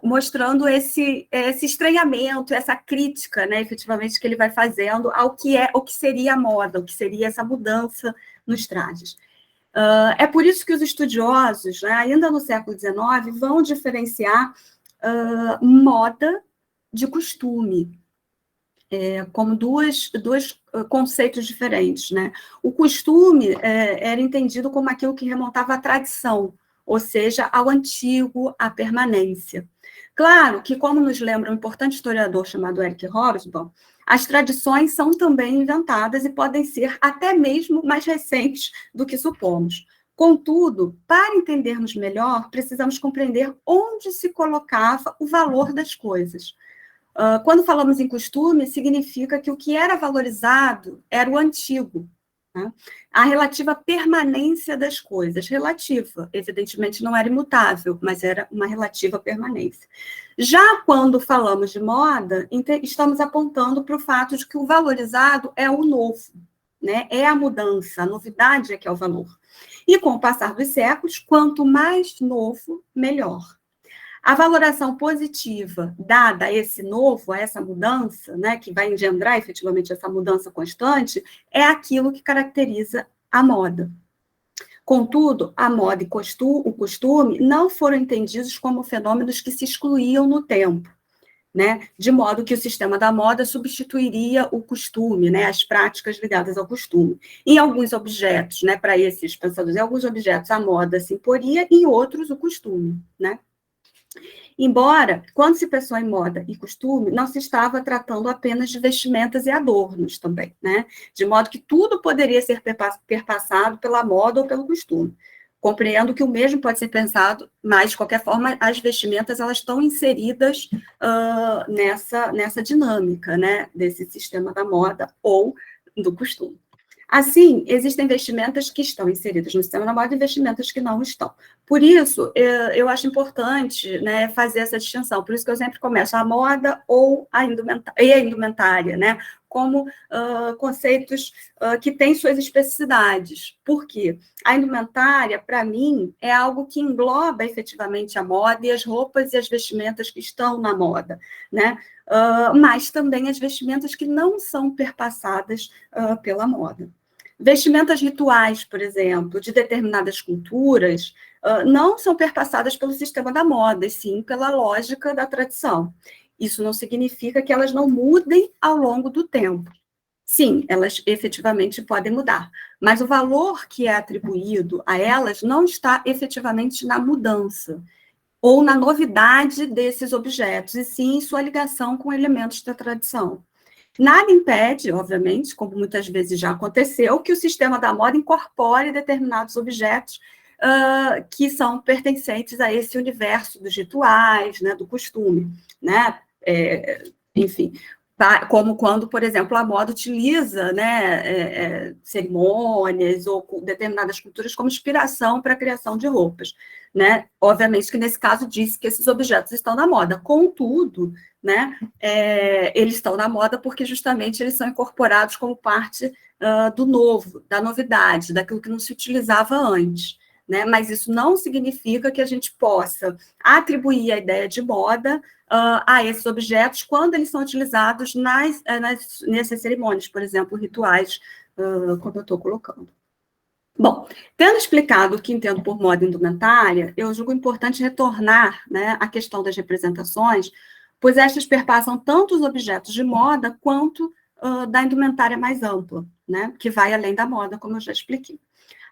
Mostrando esse estranhamento, essa crítica, né, efetivamente, que ele vai fazendo ao que seria a moda, o que seria essa mudança nos trajes. É por isso que os estudiosos, né, ainda no século XIX, vão diferenciar moda de costume, como dois conceitos diferentes. Né? O costume era entendido como aquilo que remontava à tradição, ou seja, ao antigo, à permanência. Claro que, como nos lembra um importante historiador chamado Eric Hobsbawm, as tradições são também inventadas e podem ser até mesmo mais recentes do que supomos. Contudo, para entendermos melhor, precisamos compreender onde se colocava o valor das coisas. Quando falamos em costume, significa que o que era valorizado era o antigo, né? A relativa permanência das coisas, relativa, evidentemente não era imutável, mas era uma relativa permanência. Já quando falamos de moda, estamos apontando para o fato de que o valorizado é o novo, né? É a mudança, a novidade é que é o valor. E com o passar dos séculos, quanto mais novo, melhor. A valoração positiva dada a esse novo, a essa mudança, né, que vai engendrar efetivamente essa mudança constante, é aquilo que caracteriza a moda. Contudo, a moda e o costume não foram entendidos como fenômenos que se excluíam no tempo, né, de modo que o sistema da moda substituiria o costume, né, as práticas ligadas ao costume. Em alguns objetos, né, para esses pensadores, em alguns objetos a moda se imporia, em outros o costume, né? Embora, quando se pensou em moda e costume, não se estava tratando apenas de vestimentas e adornos também, né? De modo que tudo poderia ser perpassado pela moda ou pelo costume. Compreendo que o mesmo pode ser pensado, mas, de qualquer forma, as vestimentas elas estão inseridas nessa dinâmica, né? Desse sistema da moda ou do costume. Assim, existem vestimentas que estão inseridas no sistema da moda e vestimentas que não estão. Por isso, eu acho importante, né, fazer essa distinção. Por isso que eu sempre começo a moda ou a indumentária, né, como conceitos que têm suas especificidades. Por quê? A indumentária, para mim, é algo que engloba efetivamente a moda e as roupas e as vestimentas que estão na moda, né? Mas também as vestimentas que não são perpassadas pela moda. Vestimentas rituais, por exemplo, de determinadas culturas, não são perpassadas pelo sistema da moda, e sim pela lógica da tradição. Isso não significa que elas não mudem ao longo do tempo. Sim, elas efetivamente podem mudar, mas o valor que é atribuído a elas não está efetivamente na mudança ou na novidade desses objetos, e sim em sua ligação com elementos da tradição. Nada impede, obviamente, como muitas vezes já aconteceu, que o sistema da moda incorpore determinados objetos que são pertencentes a esse universo dos rituais, né, do costume, né? Enfim, como quando, por exemplo, a moda utiliza, né, cerimônias ou determinadas culturas como inspiração para a criação de roupas, né? Obviamente que nesse caso disse que esses objetos estão na moda, contudo, né, eles estão na moda porque justamente eles são incorporados como parte do novo, da novidade, daquilo que não se utilizava antes, né? Mas isso não significa que a gente possa atribuir a ideia de moda a esses objetos quando eles são utilizados nessas cerimônias, por exemplo, rituais, como eu estou colocando. Bom, tendo explicado o que entendo por moda indumentária, eu julgo importante retornar, né, à questão das representações, pois estas perpassam tanto os objetos de moda quanto da indumentária mais ampla, né, que vai além da moda, como eu já expliquei.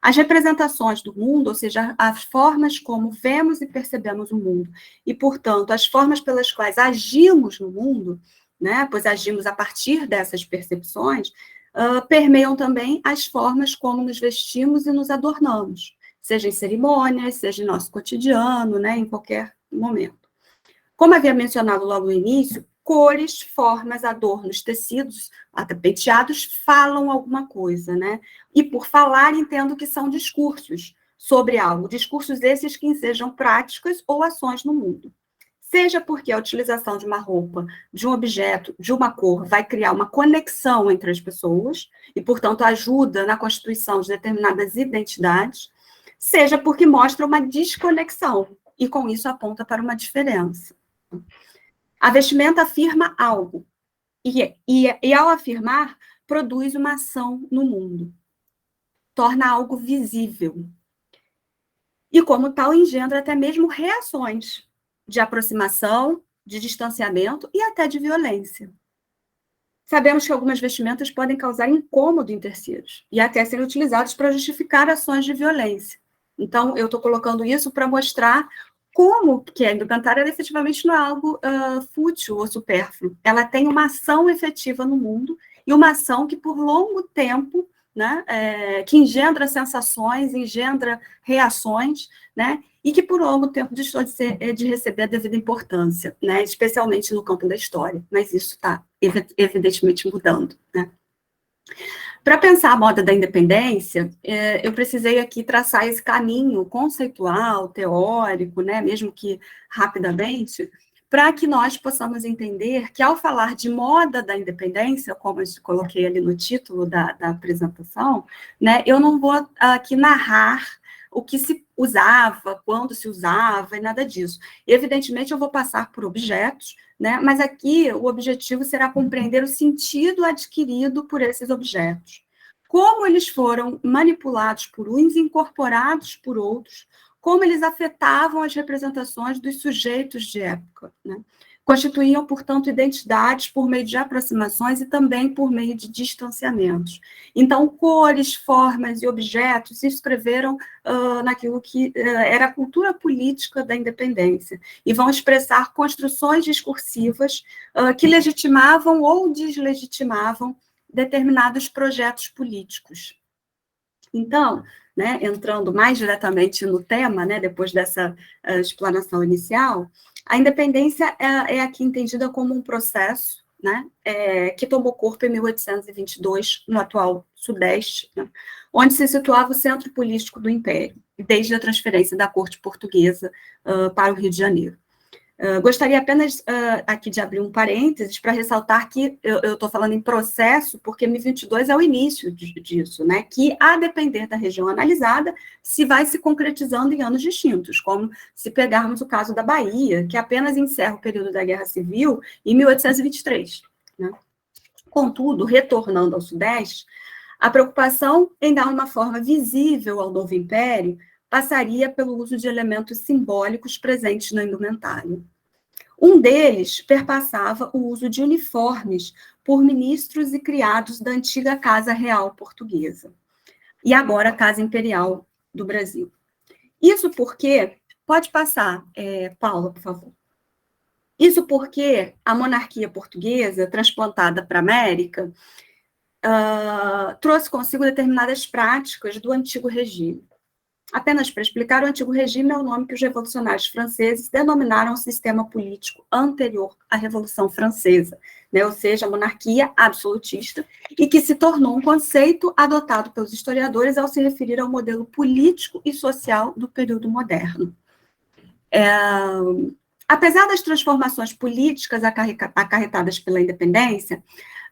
As representações do mundo, ou seja, as formas como vemos e percebemos o mundo, e, portanto, as formas pelas quais agimos no mundo, né, pois agimos a partir dessas percepções, permeiam também as formas como nos vestimos e nos adornamos, seja em cerimônias, seja em nosso cotidiano, né, em qualquer momento. Como havia mencionado logo no início, cores, formas, adornos, tecidos, até penteados, falam alguma coisa, né? E por falar, entendo que são discursos sobre algo, discursos esses que ensejam práticas ou ações no mundo. Seja porque a utilização de uma roupa, de um objeto, de uma cor, vai criar uma conexão entre as pessoas e, portanto, ajuda na constituição de determinadas identidades, seja porque mostra uma desconexão e, com isso, aponta para uma diferença. A vestimenta afirma algo, e ao afirmar, produz uma ação no mundo, torna algo visível. E, como tal, engendra até mesmo reações de aproximação, de distanciamento e até de violência. Sabemos que algumas vestimentas podem causar incômodo em terceiros e até serem utilizados para justificar ações de violência. Então, eu estou colocando isso para mostrar como que a indumentária efetivamente não é algo fútil ou supérfluo. Ela tem uma ação efetiva no mundo e uma ação que, por longo tempo, né, que engendra sensações, engendra reações, né, e que, por longo tempo, deixou de receber a devida importância, né, especialmente no campo da história. Mas isso está, evidentemente, mudando, né. Para pensar a moda da independência, eu precisei aqui traçar esse caminho conceitual, teórico, né, mesmo que rapidamente, para que nós possamos entender que, ao falar de moda da independência, como eu coloquei ali no título da apresentação, né, eu não vou aqui narrar o que se usava, quando se usava, e nada disso. Evidentemente, eu vou passar por objetos, né, mas aqui o objetivo será compreender o sentido adquirido por esses objetos. Como eles foram manipulados por uns, incorporados por outros, como eles afetavam as representações dos sujeitos de época, né? Constituíam, portanto, identidades por meio de aproximações e também por meio de distanciamentos. Então, cores, formas e objetos se escreveram naquilo que era a cultura política da independência e vão expressar construções discursivas que legitimavam ou deslegitimavam determinados projetos políticos. Então, né, entrando mais diretamente no tema, né, depois dessa explanação inicial, a independência é aqui entendida como um processo, né, que tomou corpo em 1822, no atual Sudeste, né, onde se situava o centro político do Império, desde a transferência da corte portuguesa para o Rio de Janeiro. Gostaria apenas aqui de abrir um parênteses para ressaltar que eu estou falando em processo, porque 1022 é o início disso, né? Que, a depender da região analisada, se vai se concretizando em anos distintos, como se pegarmos o caso da Bahia, que apenas encerra o período da Guerra Civil em 1823. Né? Contudo, retornando ao Sudeste, a preocupação em dar uma forma visível ao novo império passaria pelo uso de elementos simbólicos presentes no indumentário. Um deles perpassava o uso de uniformes por ministros e criados da antiga Casa Real Portuguesa, e agora Casa Imperial do Brasil. Isso porque, pode passar, Paula, por favor. Isso porque a monarquia portuguesa, transplantada para a América, trouxe consigo determinadas práticas do antigo regime. Apenas para explicar, o Antigo Regime é o nome que os revolucionários franceses denominaram o sistema político anterior à Revolução Francesa, né? Ou seja, a monarquia absolutista, e que se tornou um conceito adotado pelos historiadores ao se referir ao modelo político e social do período moderno. Apesar das transformações políticas acarretadas pela independência,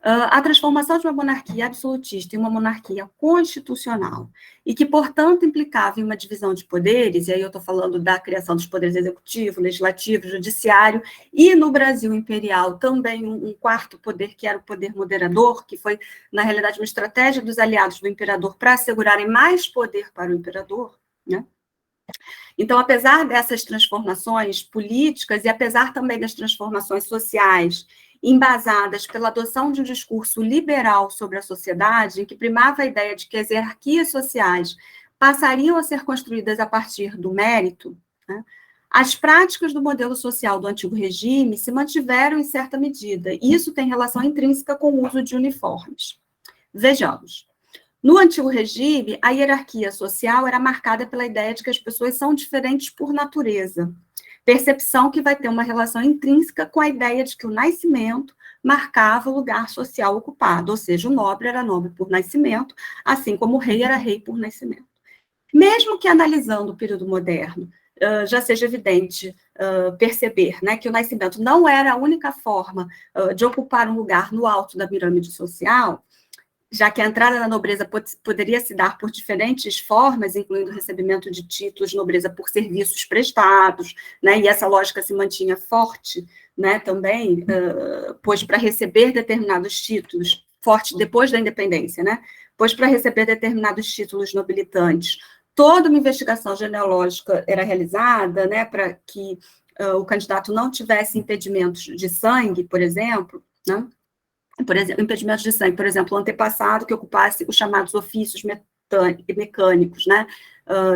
a transformação de uma monarquia absolutista em uma monarquia constitucional, e que, portanto, implicava em uma divisão de poderes, e aí eu estou falando da criação dos poderes executivo, legislativo, judiciário, e no Brasil imperial também um quarto poder, que era o poder moderador, que foi, na realidade, uma estratégia dos aliados do imperador para assegurarem mais poder para o imperador, né? Então, apesar dessas transformações políticas e apesar também das transformações sociais embasadas pela adoção de um discurso liberal sobre a sociedade, em que primava a ideia de que as hierarquias sociais passariam a ser construídas a partir do mérito, né, as práticas do modelo social do Antigo Regime se mantiveram em certa medida, e isso tem relação intrínseca com o uso de uniformes. Vejamos. No Antigo Regime, a hierarquia social era marcada pela ideia de que as pessoas são diferentes por natureza, percepção que vai ter uma relação intrínseca com a ideia de que o nascimento marcava o lugar social ocupado, ou seja, o nobre era nobre por nascimento, assim como o rei era rei por nascimento. Mesmo que analisando o período moderno, já seja evidente perceber, né, que o nascimento não era a única forma de ocupar um lugar no alto da pirâmide social, já que a entrada na nobreza poderia se dar por diferentes formas, incluindo o recebimento de títulos de nobreza por serviços prestados, né, e essa lógica se mantinha forte, né, também, pois para receber determinados títulos, forte depois da independência, né, pois para receber determinados títulos nobilitantes, toda uma investigação genealógica era realizada, né, para que o candidato não tivesse impedimentos de sangue, por exemplo, né, impedimentos de sangue, por exemplo, o antepassado que ocupasse os chamados ofícios mecânicos, né?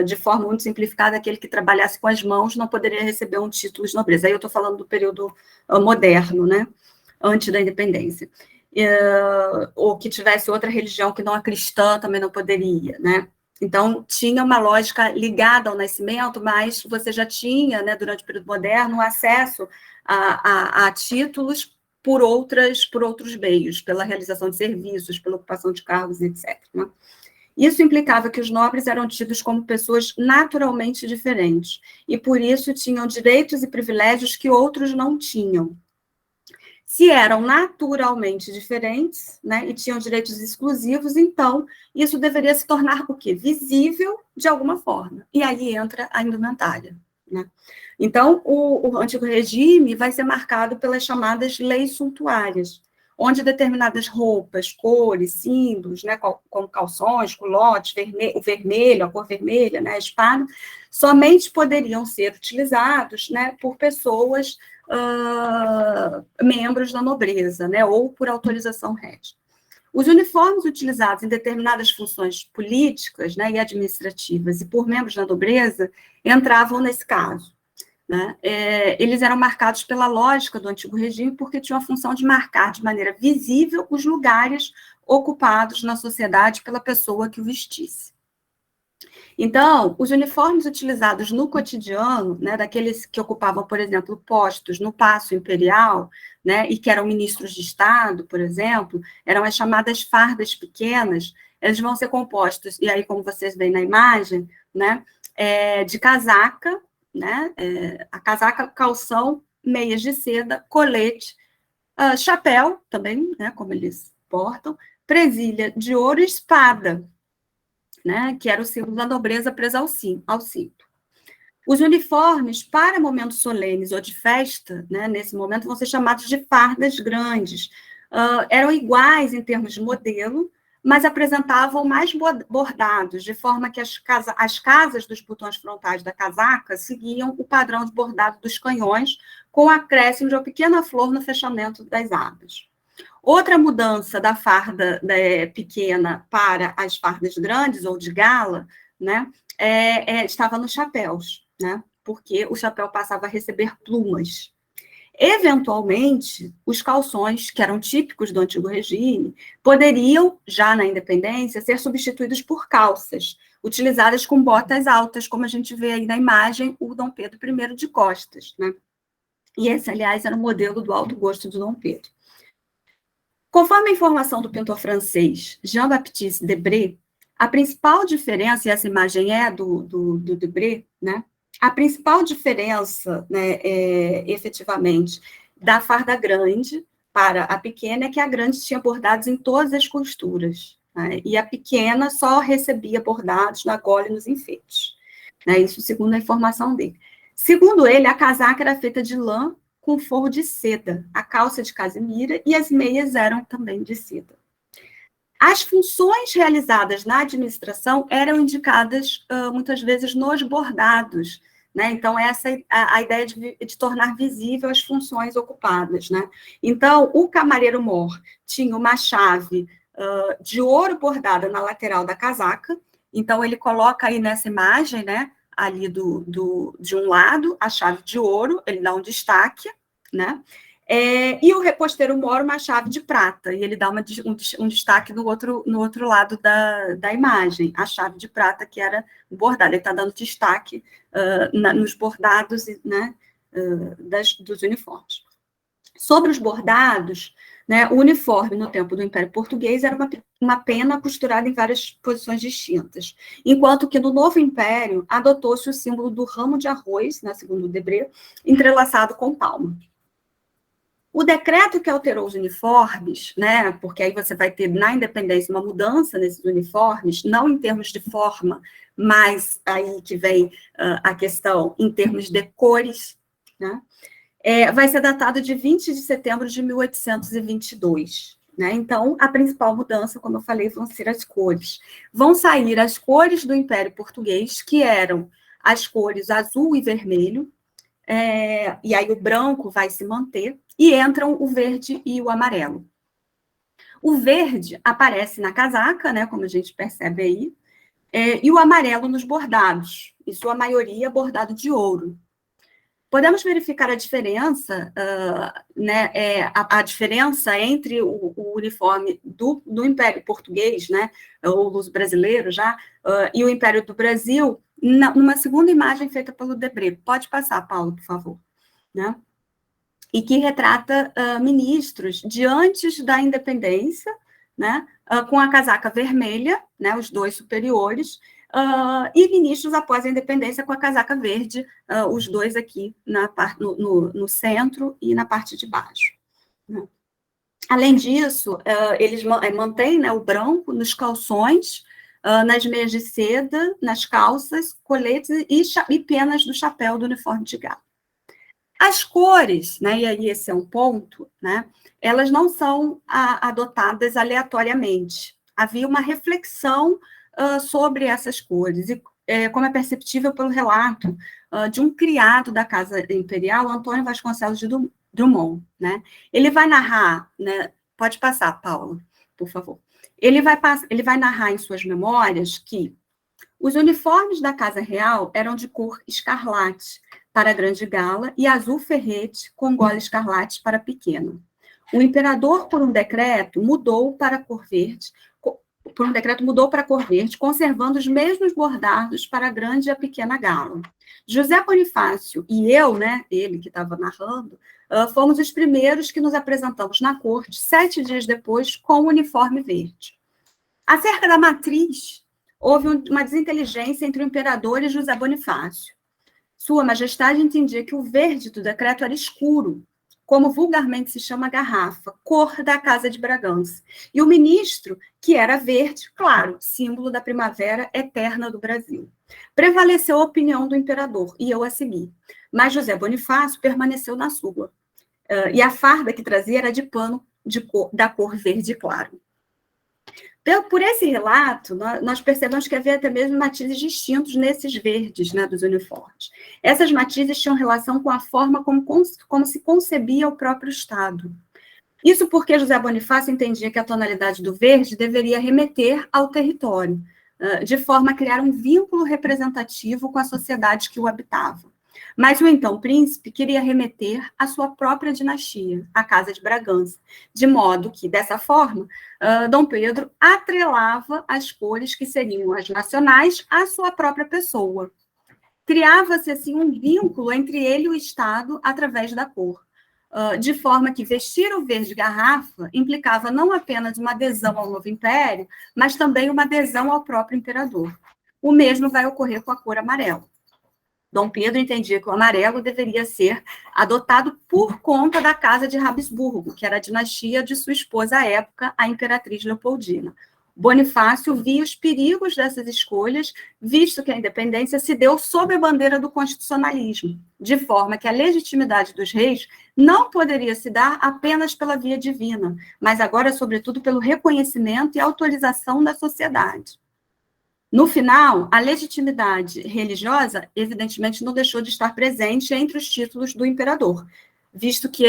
De forma muito simplificada, aquele que trabalhasse com as mãos não poderia receber um título de nobreza. Aí eu estou falando do período moderno, né? Antes da independência. Ou que tivesse outra religião que não a cristã também não poderia, né? Então, tinha uma lógica ligada ao nascimento, mas você já tinha, né, durante o período moderno, acesso a títulos por outros meios, pela realização de serviços, pela ocupação de cargos, etc. Né? Isso implicava que os nobres eram tidos como pessoas naturalmente diferentes, e por isso tinham direitos e privilégios que outros não tinham. Se eram naturalmente diferentes, né, e tinham direitos exclusivos, então isso deveria se tornar o quê? Visível de alguma forma. E aí entra a indumentária. Né? Então, o Antigo Regime vai ser marcado pelas chamadas leis suntuárias, onde determinadas roupas, cores, símbolos, né, como calções, culotes, o vermelho, a cor vermelha, né, a espada, somente poderiam ser utilizados, né, por pessoas, membros da nobreza, né, ou por autorização régia. Os uniformes utilizados em determinadas funções políticas, né, e administrativas e por membros da nobreza entravam nesse caso. Né? Eles eram marcados pela lógica do Antigo Regime porque tinham a função de marcar de maneira visível os lugares ocupados na sociedade pela pessoa que o vestisse. Então, os uniformes utilizados no cotidiano, né, daqueles que ocupavam, por exemplo, postos no Paço Imperial, né, e que eram ministros de Estado, por exemplo, eram as chamadas fardas pequenas, eles vão ser compostos, e aí, como vocês veem na imagem, né, de casaca, né, a casaca, calção, meias de seda, colete, chapéu também, né, como eles portam, presilha de ouro e espada, né, que era o símbolo da nobreza presa ao cinto. Os uniformes, para momentos solenes ou de festa, né, nesse momento, vão ser chamados de fardas grandes. Eram iguais em termos de modelo, mas apresentavam mais bordados, de forma que as casas dos botões frontais da casaca seguiam o padrão de bordado dos canhões, com o acréscimo de uma pequena flor no fechamento das abas. Outra mudança da farda pequena para as fardas grandes, ou de gala, né, estava nos chapéus, né, porque o chapéu passava a receber plumas. Eventualmente, os calções, que eram típicos do Antigo Regime, poderiam, já na independência, ser substituídos por calças, utilizadas com botas altas, como a gente vê aí na imagem, o Dom Pedro I de costas, né? E esse, aliás, era o modelo do alto gosto do Dom Pedro. Conforme a informação do pintor francês Jean-Baptiste Debré, a principal diferença, e essa imagem é do Debré, né? A principal diferença, né, efetivamente, da farda grande para a pequena é que a grande tinha bordados em todas as costuras, né, e a pequena só recebia bordados na gola e nos enfeites, né, isso segundo a informação dele. Segundo ele, a casaca era feita de lã com forro de seda, a calça de casimira e as meias eram também de seda. As funções realizadas na administração eram indicadas muitas vezes nos bordados, né? Então, essa é a ideia de tornar visível as funções ocupadas, né? Então, o camareiro-mor tinha uma chave de ouro bordada na lateral da casaca, então ele coloca aí nessa imagem, né, ali de um lado, a chave de ouro, ele dá um destaque, né? E o reposteiro-mor uma chave de prata, e ele dá um destaque no outro lado da imagem, a chave de prata que era bordada, ele está dando destaque nos bordados, né, dos uniformes. Sobre os bordados, né, o uniforme no tempo do Império Português era uma pena costurada em várias posições distintas, enquanto que no Novo Império adotou-se o símbolo do ramo de arroz, né, segundo o Debré, entrelaçado com palma. O decreto que alterou os uniformes, né, porque aí você vai ter na independência uma mudança nesses uniformes, não em termos de forma, mas aí que vem a questão em termos de cores, né, vai ser datado de 20 de setembro de 1822. Né? Então, a principal mudança, como eu falei, vão ser as cores. Vão sair as cores do Império Português, que eram as cores azul e vermelho, e aí o branco vai se manter, e entram o verde e o amarelo. O verde aparece na casaca, né, como a gente percebe aí, e o amarelo nos bordados, em sua maioria bordado de ouro. Podemos verificar a diferença, né, a diferença entre o uniforme do Império Português, né, ou dos brasileiros já, e o Império do Brasil, numa segunda imagem feita pelo Debré. Pode passar, Paulo, por favor. Né? E que retrata ministros de antes da independência, né, com a casaca vermelha, né, os dois superiores, e ministros após a independência com a casaca verde, os dois aqui no centro e na parte de baixo. Né? Além disso, eles mantêm, né, o branco nos calções, nas meias de seda, nas calças, coletes e penas do chapéu do uniforme de gala. As cores, né, e aí esse é um ponto, né, elas não são adotadas aleatoriamente. Havia uma reflexão sobre essas cores, e como é perceptível pelo relato de um criado da Casa Imperial, Antônio Vasconcelos de Drummond. Né? Ele vai narrar, né, pode passar, Paulo, por favor. Ele vai narrar em suas memórias que os uniformes da Casa Real eram de cor escarlate para a grande gala e azul ferrete com gola escarlate para a pequena. O imperador, por um decreto, mudou para a cor verde, conservando os mesmos bordados para a grande e a pequena gala. José Bonifácio e eu, né, ele que estava narrando, fomos os primeiros que nos apresentamos na corte 7 dias depois com o uniforme verde. Acerca da matriz, houve uma desinteligência entre o imperador e José Bonifácio. Sua Majestade entendia que o verde do decreto era escuro, como vulgarmente se chama garrafa, cor da Casa de Bragança. E o ministro, que era verde, claro, símbolo da primavera eterna do Brasil. Prevaleceu a opinião do imperador, e eu a segui. Mas José Bonifácio permaneceu na sua. E a farda que trazia era de pano da cor verde claro. Por esse relato, nós percebemos que havia até mesmo matizes distintos nesses verdes, né, dos uniformes. Essas matizes tinham relação com a forma como se concebia o próprio Estado. Isso porque José Bonifácio entendia que a tonalidade do verde deveria remeter ao território, de forma a criar um vínculo representativo com a sociedade que o habitava. Mas o então príncipe queria remeter à sua própria dinastia, a Casa de Bragança, de modo que, dessa forma, Dom Pedro atrelava as cores que seriam as nacionais à sua própria pessoa. Criava-se, assim, um vínculo entre ele e o Estado através da cor, de forma que vestir o verde garrafa implicava não apenas uma adesão ao novo império, mas também uma adesão ao próprio imperador. O mesmo vai ocorrer com a cor amarela. Dom Pedro entendia que o amarelo deveria ser adotado por conta da Casa de Habsburgo, que era a dinastia de sua esposa à época, a imperatriz Leopoldina. Bonifácio via os perigos dessas escolhas, visto que a independência se deu sob a bandeira do constitucionalismo, de forma que a legitimidade dos reis não poderia se dar apenas pela via divina, mas agora, sobretudo, pelo reconhecimento e autorização da sociedade. No final, a legitimidade religiosa, evidentemente, não deixou de estar presente entre os títulos do imperador, visto que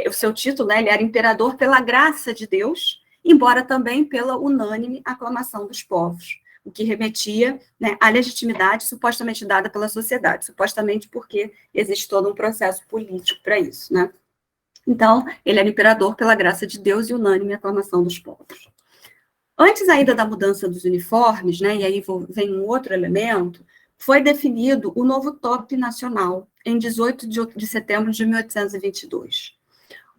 o seu título, né, ele era imperador pela graça de Deus, embora também pela unânime aclamação dos povos, o que remetia, né, à legitimidade supostamente dada pela sociedade, supostamente porque existe todo um processo político para isso, né? Então, ele era imperador pela graça de Deus e unânime aclamação dos povos. Antes ainda da mudança dos uniformes, né, e aí vem um outro elemento, foi definido o novo top nacional, em 18 de setembro de 1822.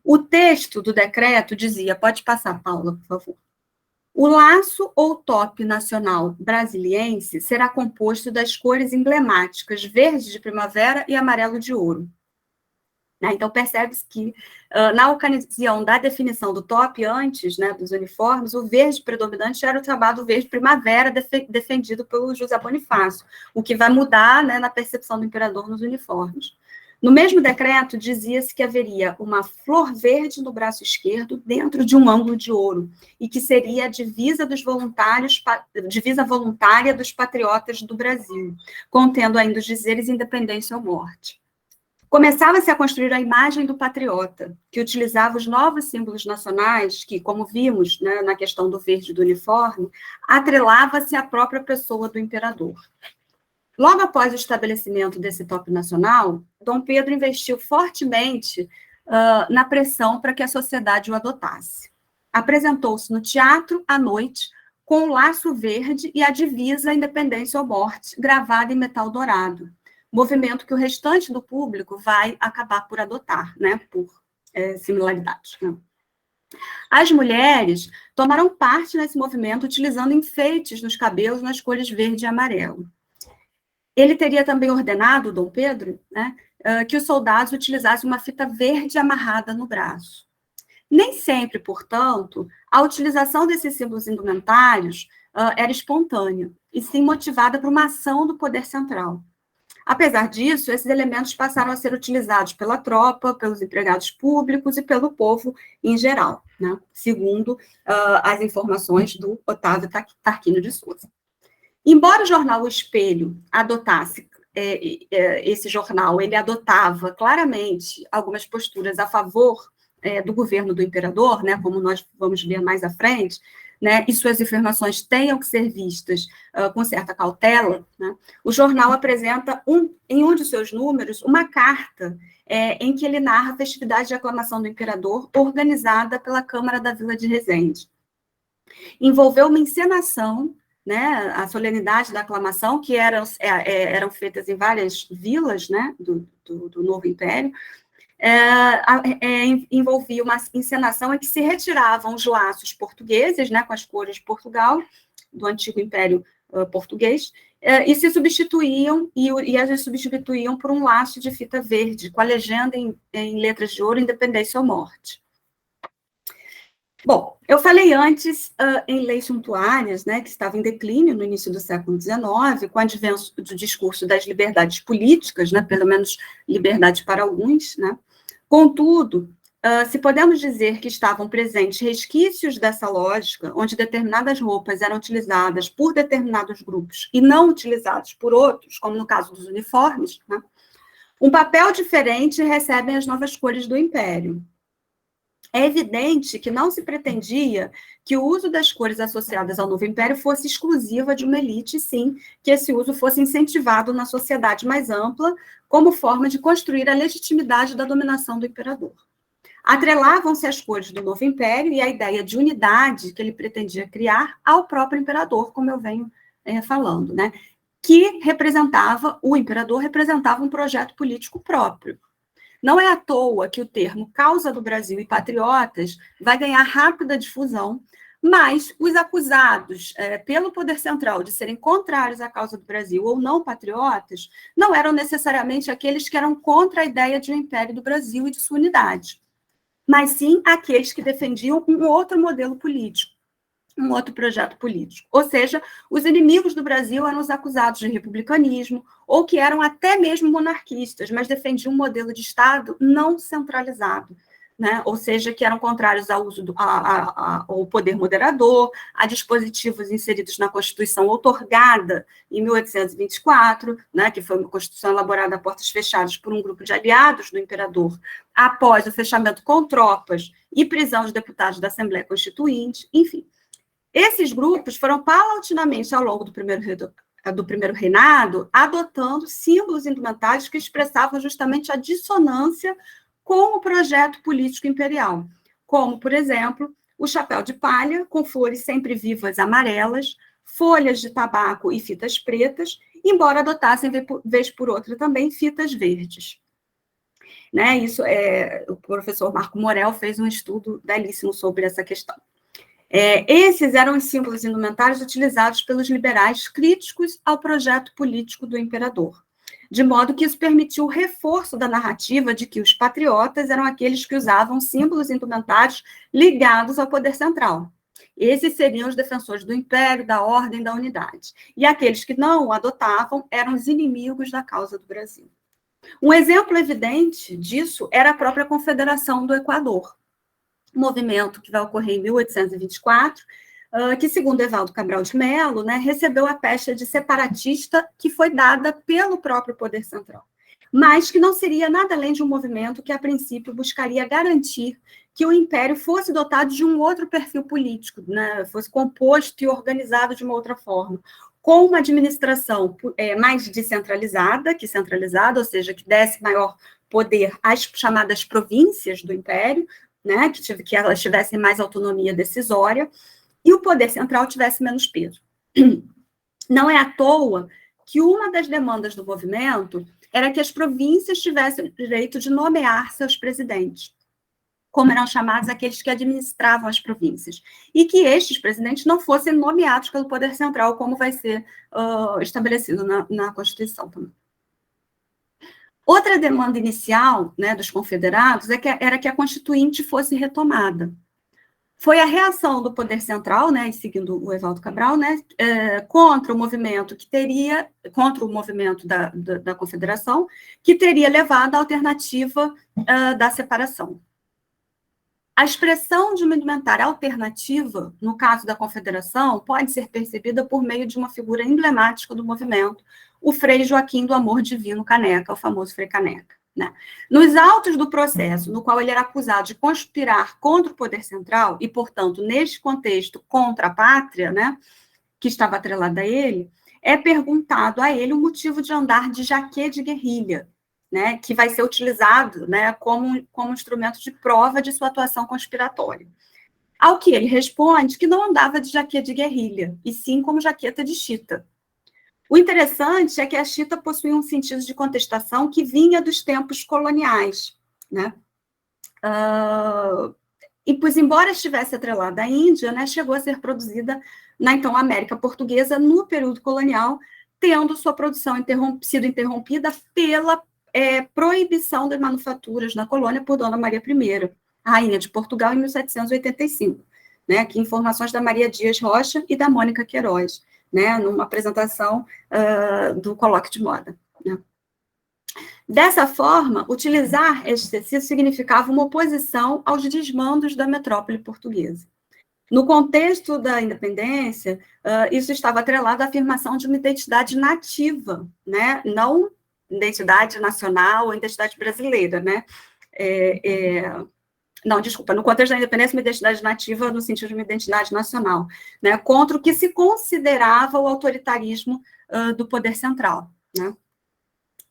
O texto do decreto dizia, pode passar, Paula, por favor. O laço ou top nacional brasiliense será composto das cores emblemáticas verde de primavera e amarelo de ouro. Então, percebe-se que, na ocasião da definição do top, antes, né, dos uniformes, o verde predominante era o chamado verde primavera, defendido pelo José Bonifácio, o que vai mudar, né, na percepção do imperador nos uniformes. No mesmo decreto, dizia-se que haveria uma flor verde no braço esquerdo, dentro de um ângulo de ouro, e que seria a divisa voluntária dos patriotas do Brasil, contendo ainda os dizeres independência ou morte. Começava-se a construir a imagem do patriota, que utilizava os novos símbolos nacionais, que, como vimos, né, na questão do verde do uniforme, atrelava-se à própria pessoa do imperador. Logo após o estabelecimento desse top nacional, Dom Pedro investiu fortemente na pressão para que a sociedade o adotasse. Apresentou-se no teatro à noite, com o laço verde e a divisa Independência ou Morte, gravada em metal dourado, movimento que o restante do público vai acabar por adotar, né, por similaridades. Né? As mulheres tomaram parte nesse movimento utilizando enfeites nos cabelos nas cores verde e amarelo. Ele teria também ordenado, Dom Pedro, né, que os soldados utilizassem uma fita verde amarrada no braço. Nem sempre, portanto, a utilização desses símbolos indumentários era espontânea, e sim motivada por uma ação do poder central. Apesar disso, esses elementos passaram a ser utilizados pela tropa, pelos empregados públicos e pelo povo em geral, né, segundo as informações do Otávio Tarquínio de Souza. Embora o jornal O Espelho adotasse, esse jornal, ele adotava claramente algumas posturas a favor do governo do imperador, né, como nós vamos ver mais à frente, né, e suas afirmações tenham que ser vistas com certa cautela, né, o jornal apresenta, em um de seus números, uma carta em que ele narra a festividade de aclamação do imperador organizada pela Câmara da Vila de Resende. Envolveu uma encenação, né, a solenidade da aclamação, que eram feitas em várias vilas, né, do Novo Império, envolvia uma encenação em que se retiravam os laços portugueses, né, com as cores de Portugal, do antigo Império Português, e se substituíam, e as substituíam por um laço de fita verde, com a legenda em letras de ouro, Independência ou Morte. Bom, eu falei antes em leis suntuárias, né, que estava em declínio no início do século XIX, com o advento do discurso das liberdades políticas, né, pelo menos liberdade para alguns, né. Contudo, se podemos dizer que estavam presentes resquícios dessa lógica, onde determinadas roupas eram utilizadas por determinados grupos e não utilizadas por outros, como no caso dos uniformes, né, um papel diferente recebem as novas cores do Império. é evidente que não se pretendia que o uso das cores associadas ao novo império fosse exclusiva de uma elite, sim, que esse uso fosse incentivado na sociedade mais ampla, como forma de construir a legitimidade da dominação do imperador. Atrelavam-se as cores do novo império e a ideia de unidade que ele pretendia criar ao próprio imperador, como eu venho falando, né? Que o imperador representava um projeto político próprio. Não é à toa que o termo causa do Brasil e patriotas vai ganhar rápida difusão, mas os acusados pelo poder central de serem contrários à causa do Brasil ou não patriotas não eram necessariamente aqueles que eram contra a ideia de um império do Brasil e de sua unidade, mas sim aqueles que defendiam um outro modelo político, um outro projeto político. Ou seja, os inimigos do Brasil eram os acusados de republicanismo, ou que eram até mesmo monarquistas, mas defendiam um modelo de Estado não centralizado, né? Ou seja, que eram contrários ao uso ao poder moderador, a dispositivos inseridos na Constituição outorgada em 1824, né, que foi uma Constituição elaborada a portas fechadas por um grupo de aliados do imperador, após o fechamento com tropas e prisão de deputados da Assembleia Constituinte, enfim. Esses grupos foram paulatinamente, ao longo do primeiro reinado, adotando símbolos indumentários que expressavam justamente a dissonância com o projeto político imperial, como, por exemplo, o chapéu de palha, com flores sempre vivas amarelas, folhas de tabaco e fitas pretas, embora adotassem, vez por outra, também fitas verdes. Né? O professor Marco Morel fez um estudo belíssimo sobre essa questão. Esses eram os símbolos indumentários utilizados pelos liberais críticos ao projeto político do imperador, de modo que isso permitiu o reforço da narrativa de que os patriotas eram aqueles que usavam símbolos indumentários ligados ao poder central. Esses seriam os defensores do império, da ordem, da unidade. E aqueles que não o adotavam eram os inimigos da causa do Brasil. Um exemplo evidente disso era a própria Confederação do Equador, movimento que vai ocorrer em 1824, que, segundo Evaldo Cabral de Melo, né, recebeu a pecha de separatista que foi dada pelo próprio poder central, mas que não seria nada além de um movimento que, a princípio, buscaria garantir que o império fosse dotado de um outro perfil político, né, fosse composto e organizado de uma outra forma, com uma administração mais descentralizada que centralizada, ou seja, que desse maior poder às chamadas províncias do império, né, que elas tivessem mais autonomia decisória, e o poder central tivesse menos peso. Não é à toa que uma das demandas do movimento era que as províncias tivessem o direito de nomear seus presidentes, como eram chamados aqueles que administravam as províncias, e que estes presidentes não fossem nomeados pelo poder central, como vai ser estabelecido na Constituição também. Outra demanda inicial, né, dos confederados era que a Constituinte fosse retomada. Foi a reação do poder central, né, seguindo o Evaldo Cabral, né, contra o movimento da Confederação, que teria levado à alternativa da separação. A expressão de uma indumentária alternativa, no caso da Confederação, pode ser percebida por meio de uma figura emblemática do movimento, o Frei Joaquim do Amor Divino Caneca, o famoso Frei Caneca. Né? Nos autos do processo, no qual ele era acusado de conspirar contra o poder central e, portanto, neste contexto, contra a pátria, né, que estava atrelada a ele, é perguntado a ele o motivo de andar de jaquê de guerrilha, né, que vai ser utilizado, né, como instrumento de prova de sua atuação conspiratória. Ao que ele responde que não andava de jaquê de guerrilha, e sim como jaqueta de chita. O interessante é que a chita possuía um sentido de contestação que vinha dos tempos coloniais, né? E, pois, embora estivesse atrelada à Índia, né, chegou a ser produzida na, então, América Portuguesa no período colonial, tendo sua produção sido interrompida pela proibição das manufaturas na colônia por Dona Maria I, rainha de Portugal, em 1785. Né? Aqui informações da Maria Dias Rocha e da Mônica Queiroz, né? Numa apresentação do colóquio de moda. Né? Dessa forma, utilizar este tecido significava uma oposição aos desmandos da metrópole portuguesa. No contexto da independência, isso estava atrelado à afirmação de uma identidade nativa, né? Não identidade nacional ou identidade brasileira, né? Não, desculpa, no contexto da independência, uma identidade nativa no sentido de uma identidade nacional, né, contra o que se considerava o autoritarismo do poder central, né.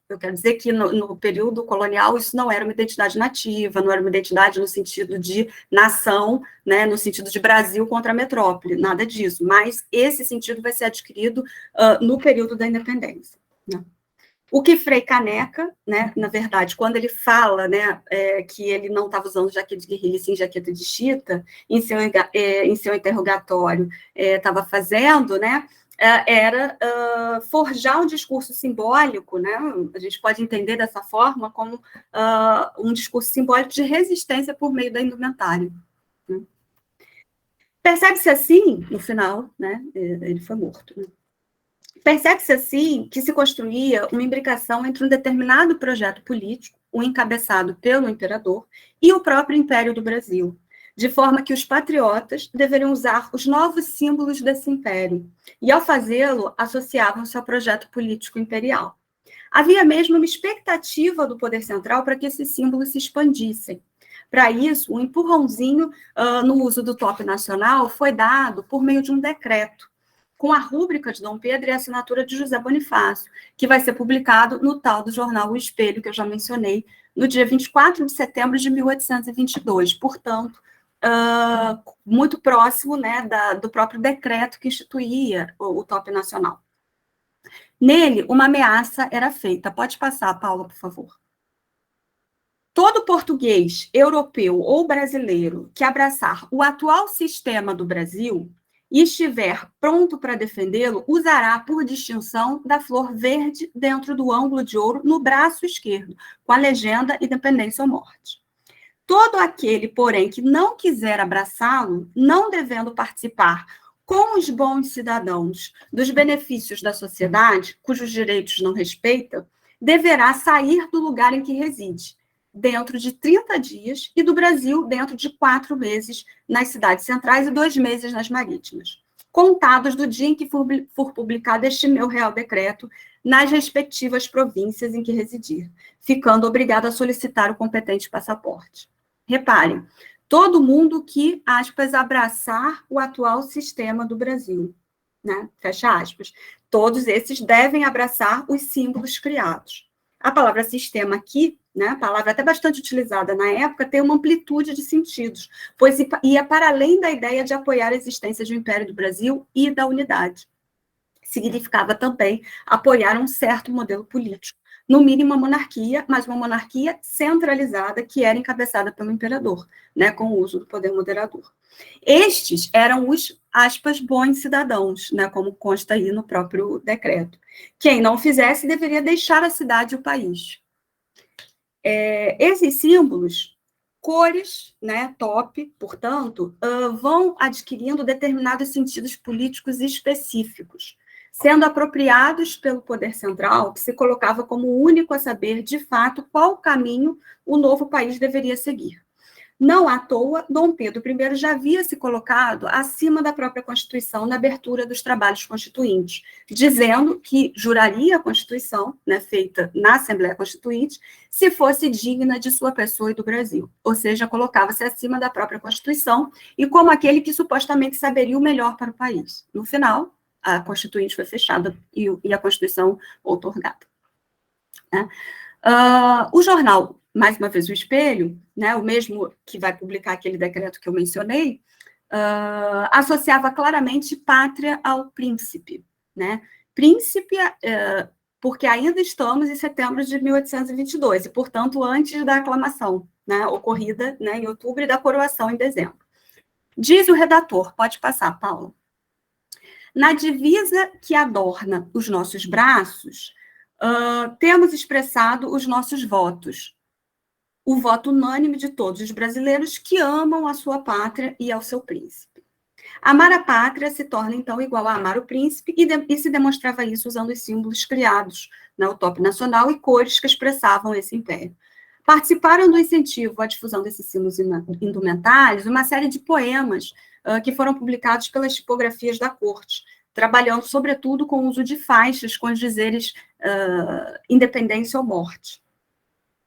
Eu quero dizer que no período colonial isso não era uma identidade nativa, não era uma identidade no sentido de nação, né, no sentido de Brasil contra a metrópole, nada disso, mas esse sentido vai ser adquirido no período da independência, né. O que Frei Caneca, né, na verdade, quando ele fala, né, que ele não estava usando jaqueta de guerrilha, sim jaqueta de chita, em seu interrogatório estava fazendo, né, era forjar um discurso simbólico, né, a gente pode entender dessa forma como um discurso simbólico de resistência por meio da indumentária. Né. Percebe-se assim, no final, né, ele foi morto, né. Percebe-se, assim, que se construía uma imbricação entre um determinado projeto político, o encabeçado pelo imperador, e o próprio Império do Brasil, de forma que os patriotas deveriam usar os novos símbolos desse império, e, ao fazê-lo, associavam-se ao projeto político imperial. Havia mesmo uma expectativa do poder central para que esses símbolos se expandissem. Para isso, um empurrãozinho no uso do top nacional foi dado por meio de um decreto, com a rúbrica de Dom Pedro e a assinatura de José Bonifácio, que vai ser publicado no tal do jornal O Espelho, que eu já mencionei, no dia 24 de setembro de 1822. Portanto, muito próximo, né, do próprio decreto que instituía o top nacional. Nele, uma ameaça era feita. Pode passar, Paula, por favor. Todo português, europeu ou brasileiro que abraçar o atual sistema do Brasil e estiver pronto para defendê-lo, usará por distinção da flor verde dentro do ângulo de ouro no braço esquerdo, com a legenda Independência ou Morte. Todo aquele, porém, que não quiser abraçá-lo, não devendo participar com os bons cidadãos dos benefícios da sociedade, cujos direitos não respeita, deverá sair do lugar em que reside, dentro de 30 dias, e do Brasil dentro de 4 meses nas cidades centrais e 2 meses nas marítimas, contados do dia em que for publicado este meu Real Decreto nas respectivas províncias em que residir, ficando obrigado a solicitar o competente passaporte. Reparem, todo mundo que, aspas, abraçar o atual sistema do Brasil, né? Fecha aspas. Todos esses devem abraçar os símbolos criados. A palavra sistema aqui, né, a palavra até bastante utilizada na época, tem uma amplitude de sentidos, pois ia para além da ideia de apoiar a existência de um Império do Brasil e da unidade. Significava também apoiar um certo modelo político, no mínimo uma monarquia, mas uma monarquia centralizada que era encabeçada pelo imperador, né, com o uso do poder moderador. Estes eram os, aspas, bons cidadãos, né, como consta aí no próprio decreto. Quem não fizesse deveria deixar a cidade e o país. Esses símbolos, cores, né, top, portanto, vão adquirindo determinados sentidos políticos específicos, sendo apropriados pelo poder central, que se colocava como o único a saber, de fato, qual caminho o novo país deveria seguir. Não à toa, Dom Pedro I já havia se colocado acima da própria Constituição na abertura dos trabalhos constituintes, dizendo que juraria a Constituição, né, feita na Assembleia Constituinte, se fosse digna de sua pessoa e do Brasil. Ou seja, colocava-se acima da própria Constituição e como aquele que supostamente saberia o melhor para o país. No final, a Constituinte foi fechada e a Constituição outorgada. Né? O jornal, mais uma vez, O Espelho, né, o mesmo que vai publicar aquele decreto que eu mencionei, associava claramente pátria ao príncipe. Né? Príncipe, porque ainda estamos em setembro de 1822, e, portanto, antes da aclamação, né, ocorrida, né, em outubro, e da coroação em dezembro. Diz o redator, pode passar, Paulo. Na divisa que adorna os nossos braços, temos expressado os nossos votos, o voto unânime de todos os brasileiros que amam a sua pátria e ao seu príncipe. Amar a pátria se torna, então, igual a amar o príncipe, e se demonstrava isso usando os símbolos criados na top nacional e cores que expressavam esse império. Participaram do incentivo à difusão desses símbolos indumentários uma série de poemas que foram publicados pelas tipografias da corte, trabalhando, sobretudo, com o uso de faixas com os dizeres independência ou morte.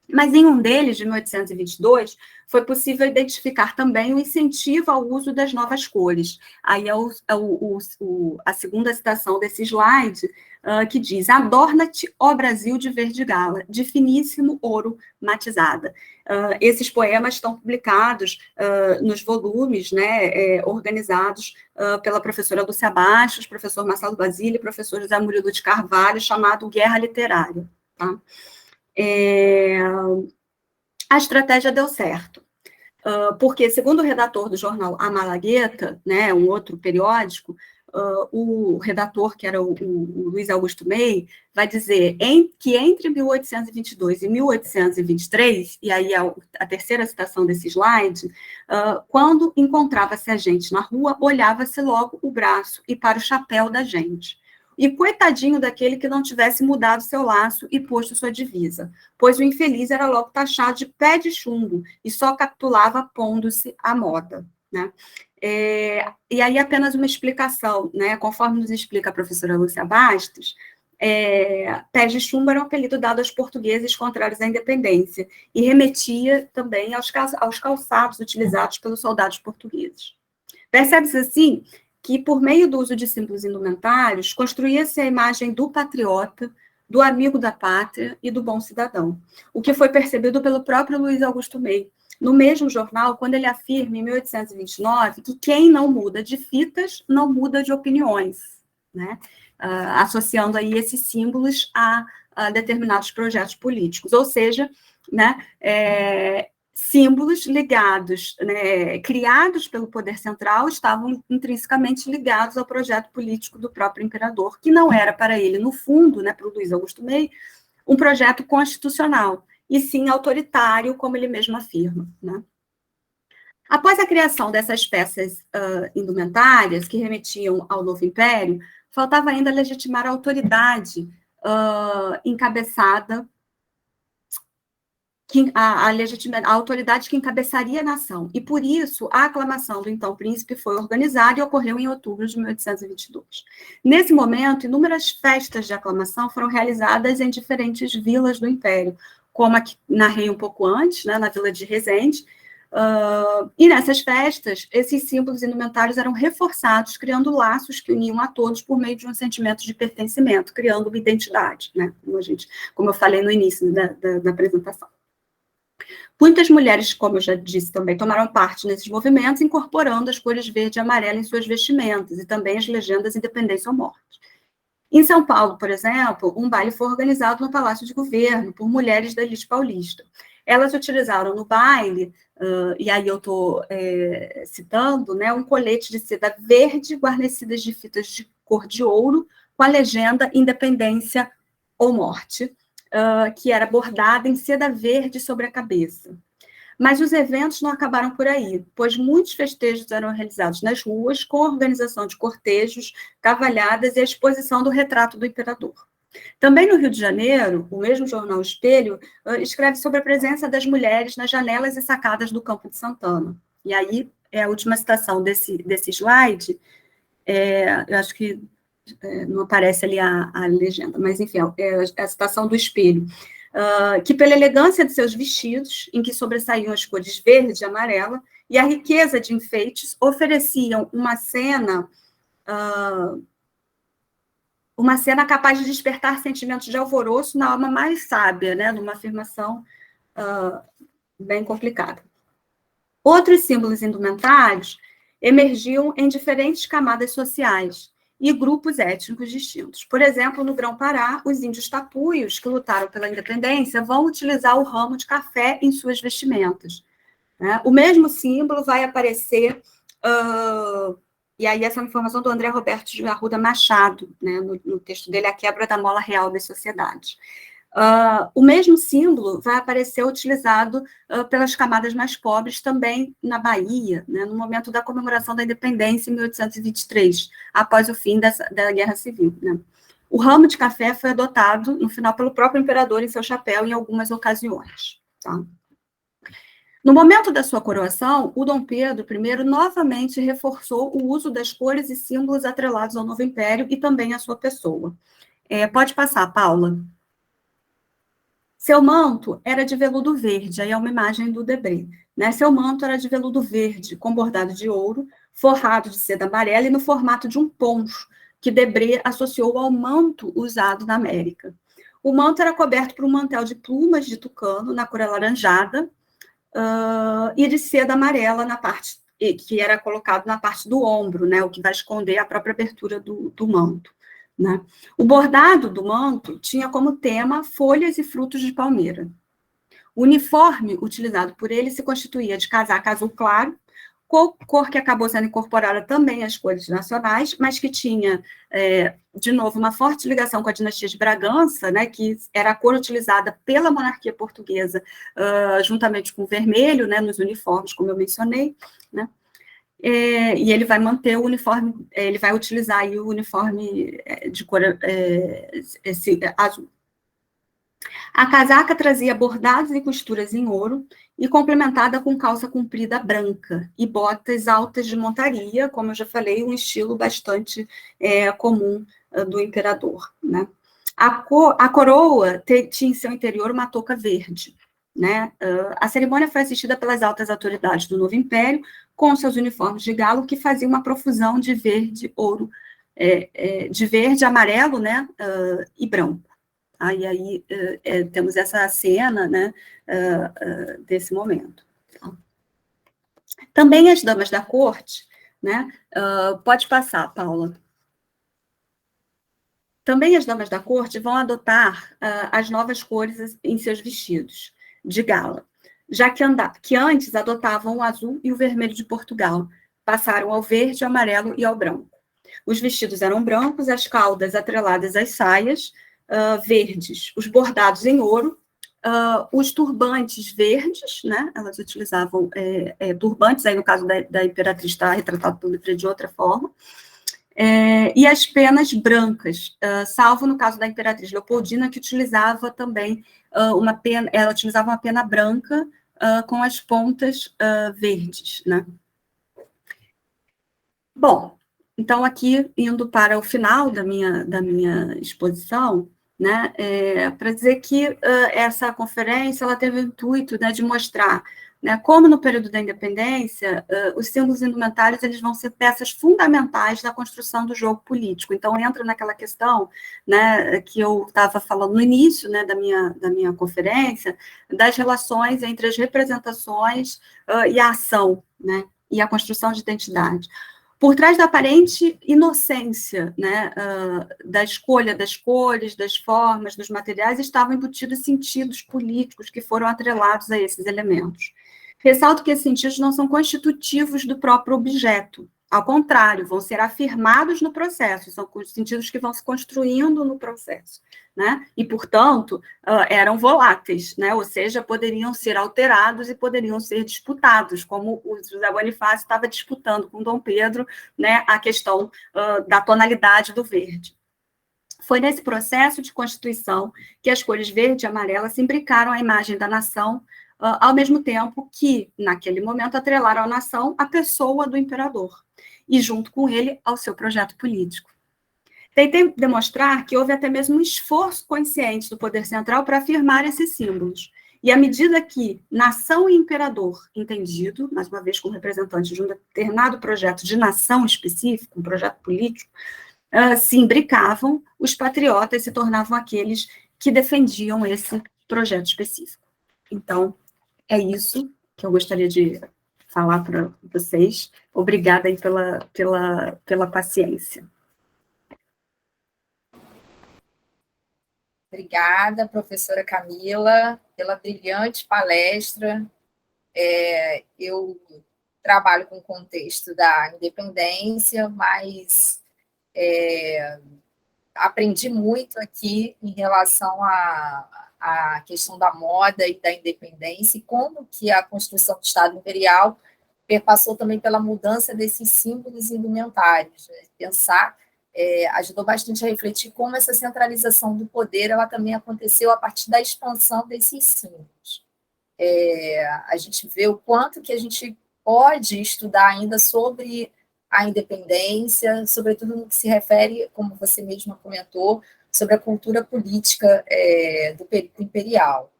Mas em um deles, de 1822, foi possível identificar também o incentivo ao uso das novas cores. Aí é a segunda citação desse slide, que diz: adorna-te, ó Brasil de verde gala, de finíssimo ouro matizada. Esses poemas estão publicados nos volumes, né, organizados pela professora Lúcia Bastos, professor Marcelo Basile e professor José Murilo de Carvalho, chamado Guerra Literária. Tá? A estratégia deu certo, porque, segundo o redator do jornal A Malagueta, né, um outro periódico, o redator, que era o Luiz Augusto Mey, vai dizer que entre 1822 e 1823, e aí a terceira citação desse slide, quando encontrava-se a gente na rua, olhava-se logo o braço e para o chapéu da gente. E coitadinho daquele que não tivesse mudado seu laço e posto sua divisa, pois o infeliz era logo taxado de pé de chumbo e só capitulava pondo-se à moda, né? E aí apenas uma explicação, né? Conforme nos explica a professora Lúcia Bastos, pés de chumbo era um apelido dado aos portugueses contrários à independência e remetia também aos calçados utilizados pelos soldados portugueses. Percebe-se assim que, por meio do uso de símbolos indumentários, construía-se a imagem do patriota, do amigo da pátria e do bom cidadão, o que foi percebido pelo próprio Luiz Augusto Mey, no mesmo jornal, quando ele afirma, em 1829, que quem não muda de fitas não muda de opiniões, né? Associando aí esses símbolos a determinados projetos políticos, ou seja, né, símbolos ligados, né, criados pelo poder central, estavam intrinsecamente ligados ao projeto político do próprio imperador, que não era para ele, no fundo, né, para o Luiz Augusto Mey, um projeto constitucional, e sim autoritário, como ele mesmo afirma, né? Após a criação dessas peças indumentárias, que remetiam ao novo império, faltava ainda legitimar a autoridade encabeçada, a autoridade que encabeçaria a nação. E, por isso, a aclamação do então príncipe foi organizada e ocorreu em outubro de 1822. Nesse momento, inúmeras festas de aclamação foram realizadas em diferentes vilas do império, como a que narrei um pouco antes, né, na vila de Resende. E nessas festas, esses símbolos indumentários eram reforçados, criando laços que uniam a todos por meio de um sentimento de pertencimento, criando uma identidade, né, como eu falei no início da apresentação. Muitas mulheres, como eu já disse também, tomaram parte nesses movimentos, incorporando as cores verde e amarela em suas vestimentas, e também as legendas Independência ou Morte. Em São Paulo, por exemplo, um baile foi organizado no Palácio de Governo por mulheres da elite paulista. Elas utilizaram no baile, e aí eu estou citando, né, um colete de seda verde guarnecidas de fitas de cor de ouro, com a legenda Independência ou Morte, que era bordada em seda verde sobre a cabeça. Mas os eventos não acabaram por aí, pois muitos festejos eram realizados nas ruas, com a organização de cortejos, cavalhadas e a exposição do retrato do imperador. Também no Rio de Janeiro, o mesmo jornal Espelho escreve sobre a presença das mulheres nas janelas e sacadas do Campo de Santana. E aí, é a última citação desse slide, eu acho que não aparece ali a legenda, mas enfim, é a citação do Espelho, que pela elegância de seus vestidos, em que sobressaíam as cores verde e amarela, e a riqueza de enfeites, ofereciam uma cena capaz de despertar sentimentos de alvoroço na alma mais sábia, né, numa afirmação bem complicada. Outros símbolos indumentários emergiam em diferentes camadas sociais e grupos étnicos distintos. Por exemplo, no Grão-Pará, os índios tapuios, que lutaram pela independência, vão utilizar o ramo de café em suas vestimentas, né? O mesmo símbolo vai aparecer, e aí essa é uma informação do André Roberto de Arruda Machado, né, no texto dele, A Quebra da Mola Real das Sociedades. O mesmo símbolo vai aparecer utilizado pelas camadas mais pobres também na Bahia, né, no momento da comemoração da independência em 1823, após o fim da Guerra Civil, né. O ramo de café foi adotado, no final, pelo próprio imperador em seu chapéu em algumas ocasiões. Tá? No momento da sua coroação, o Dom Pedro I novamente reforçou o uso das cores e símbolos atrelados ao novo império e também à sua pessoa. Pode passar, Paula. Seu manto era de veludo verde, aí é uma imagem do Debré, né? Seu manto era de veludo verde, com bordado de ouro, forrado de seda amarela e no formato de um poncho, que Debré associou ao manto usado na América. O manto era coberto por um mantel de plumas de tucano, na cor alaranjada, e de seda amarela na parte, que era colocado na parte do ombro, né? O que vai esconder a própria abertura do manto. Né? O bordado do manto tinha como tema folhas e frutos de palmeira. O uniforme utilizado por ele se constituía de casaca azul claro, cor que acabou sendo incorporada também às cores nacionais, mas que tinha, de novo, uma forte ligação com a dinastia de Bragança, né, que era a cor utilizada pela monarquia portuguesa, juntamente com o vermelho, né, nos uniformes, como eu mencionei, né? E ele vai manter o uniforme, ele vai utilizar aí o uniforme de cor esse azul. A casaca trazia bordados e costuras em ouro e complementada com calça comprida branca e botas altas de montaria, como eu já falei, um estilo bastante comum do imperador. Né? A coroa tinha em seu interior uma touca verde. Né? A cerimônia foi assistida pelas altas autoridades do Novo Império, com seus uniformes de galo, que faziam uma profusão de verde, ouro, de verde, amarelo, né? E branco. E aí temos essa cena, né? Desse momento. Também as damas da corte, né? Pode passar, Paula. Também as damas da corte vão adotar as novas cores em seus vestidos de gala, já que antes adotavam o azul e o vermelho de Portugal, passaram ao verde, ao amarelo e ao branco. Os vestidos eram brancos, as caudas atreladas às saias, verdes, os bordados em ouro, os turbantes verdes, né? Elas utilizavam turbantes, aí no caso da imperatriz está retratado pelo livro de outra forma, e as penas brancas, salvo no caso da imperatriz Leopoldina, que utilizava também uma pena, ela utilizava uma pena branca com as pontas verdes, né? Bom, então aqui, indo para o final da minha exposição, né, para dizer que essa conferência ela teve o intuito, né, de mostrar, né, como no período da independência, os símbolos indumentários eles vão ser peças fundamentais da construção do jogo político. Então, entra naquela questão, né, que eu estava falando no início, né, da minha conferência, das relações entre as representações e a ação, né, e a construção de identidade. Por trás da aparente inocência, né, da escolha das cores, das formas, dos materiais, estavam embutidos sentidos políticos que foram atrelados a esses elementos. Ressalto que esses sentidos não são constitutivos do próprio objeto, ao contrário, vão ser afirmados no processo, são sentidos que vão se construindo no processo, né? E, portanto, eram voláteis, né? Ou seja, poderiam ser alterados e poderiam ser disputados, como o José Bonifácio estava disputando com Dom Pedro, né, a questão da tonalidade do verde. Foi nesse processo de constituição que as cores verde e amarela se imbricaram à imagem da nação, ao mesmo tempo que, naquele momento, atrelaram à nação a pessoa do imperador, e junto com ele ao seu projeto político. Tentei demonstrar que houve até mesmo um esforço consciente do poder central para afirmar esses símbolos, e à medida que nação e imperador, entendido, mais uma vez como representante de um determinado projeto de nação específico, um projeto político, se imbricavam, os patriotas se tornavam aqueles que defendiam esse projeto específico. Então, é isso que eu gostaria de falar para vocês. Obrigada aí pela paciência. Obrigada, professora Camila, pela brilhante palestra. Eu trabalho com o contexto da independência, mas aprendi muito aqui em relação à questão da moda e da independência, e como que a construção do Estado Imperial perpassou também pela mudança desses símbolos indumentários. Né? Pensar ajudou bastante a refletir como essa centralização do poder ela também aconteceu a partir da expansão desses símbolos. A gente vê o quanto que a gente pode estudar ainda sobre a independência, sobretudo no que se refere, como você mesma comentou, sobre a cultura política do período imperial.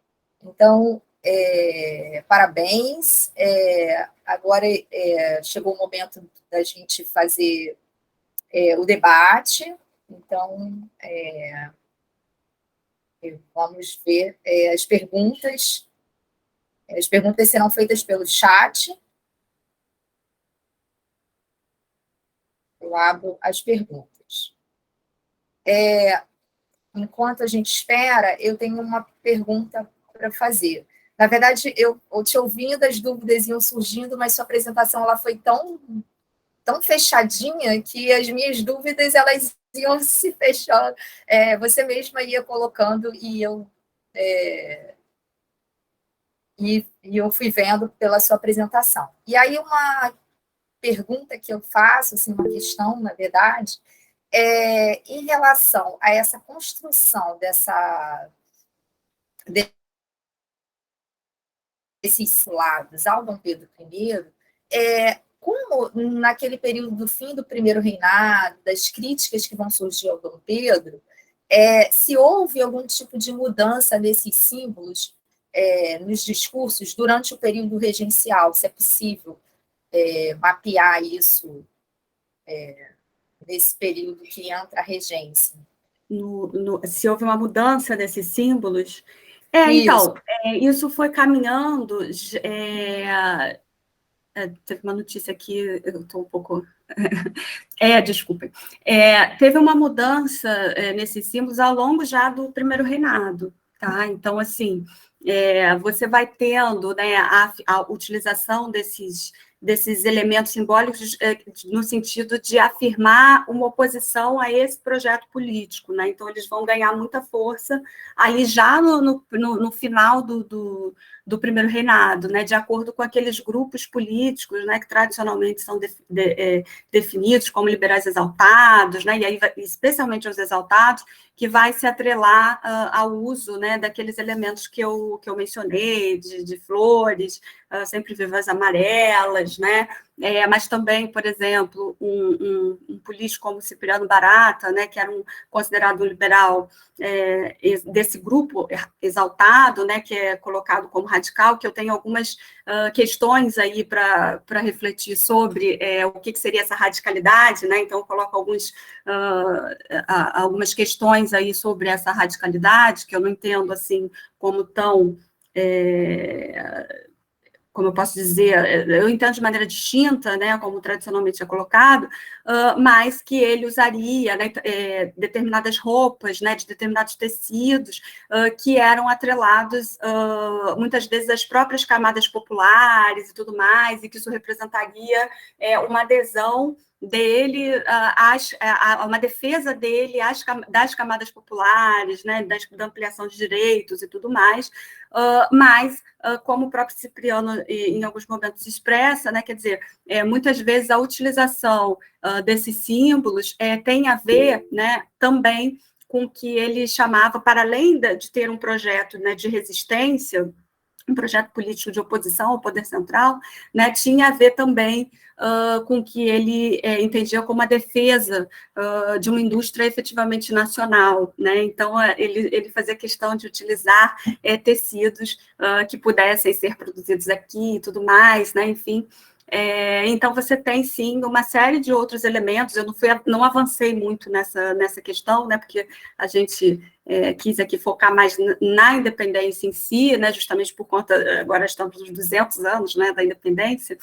Então, parabéns. Agora chegou o momento da gente fazer o debate. Então, vamos ver as perguntas. As perguntas serão feitas pelo chat. Eu abro as perguntas. Enquanto a gente espera, eu tenho uma pergunta para fazer. Na verdade, eu te ouvindo, as dúvidas iam surgindo, mas sua apresentação ela foi tão fechadinha que as minhas dúvidas elas iam se fechando. Você mesma ia colocando e eu fui vendo pela sua apresentação. E aí uma pergunta que eu faço, assim, uma questão, na verdade, em relação a essa construção desses lados ao Dom Pedro I, como naquele período do fim do primeiro reinado, das críticas que vão surgir ao Dom Pedro, se houve algum tipo de mudança nesses símbolos nos discursos durante o período regencial, se é possível mapear isso nesse período que entra a regência. Se houve uma mudança desses símbolos? Então, isso foi caminhando. Teve uma notícia aqui, eu estou um pouco... desculpem. Teve uma mudança nesses símbolos ao longo já do primeiro reinado, tá? Então, assim, você vai tendo, né, a utilização desses elementos simbólicos no sentido de afirmar uma oposição a esse projeto político, né? Então, eles vão ganhar muita força ali já no final do primeiro reinado, né? De acordo com aqueles grupos políticos, né, que tradicionalmente são definidos como liberais exaltados, né? E aí, especialmente os exaltados, que vai se atrelar ao uso, né, daqueles elementos que eu mencionei, de flores, sempre vivas amarelas, né? Mas também, por exemplo, um político como Cipriano Barata, né, que era considerado um liberal desse grupo exaltado, né, que é colocado como radical, que eu tenho algumas questões aí para refletir sobre o que seria essa radicalidade, né? Então, eu coloco algumas questões aí sobre essa radicalidade, que eu não entendo assim como tão... como eu posso dizer, eu entendo de maneira distinta, né, como tradicionalmente é colocado, mas que ele usaria, né, determinadas roupas, né, de determinados tecidos, que eram atrelados, muitas vezes, às próprias camadas populares e tudo mais, e que isso representaria uma adesão dele, uma defesa dele das camadas populares, né, da ampliação de direitos e tudo mais, mas, como o próprio Cipriano, em alguns momentos, se expressa, né, quer dizer, muitas vezes a utilização desses símbolos tem a ver, né, também com o que ele chamava, para além de ter um projeto, né, de resistência, um projeto político de oposição ao poder central, né, tinha a ver também com o que ele entendia como a defesa de uma indústria efetivamente nacional, né? Então, ele fazia questão de utilizar tecidos que pudessem ser produzidos aqui e tudo mais, né? Enfim, então você tem, sim, uma série de outros elementos. Eu não avancei muito nessa questão, né? Porque a gente quis aqui focar mais na independência em si, né? Justamente por conta, agora estamos nos 200 anos, né, da independência.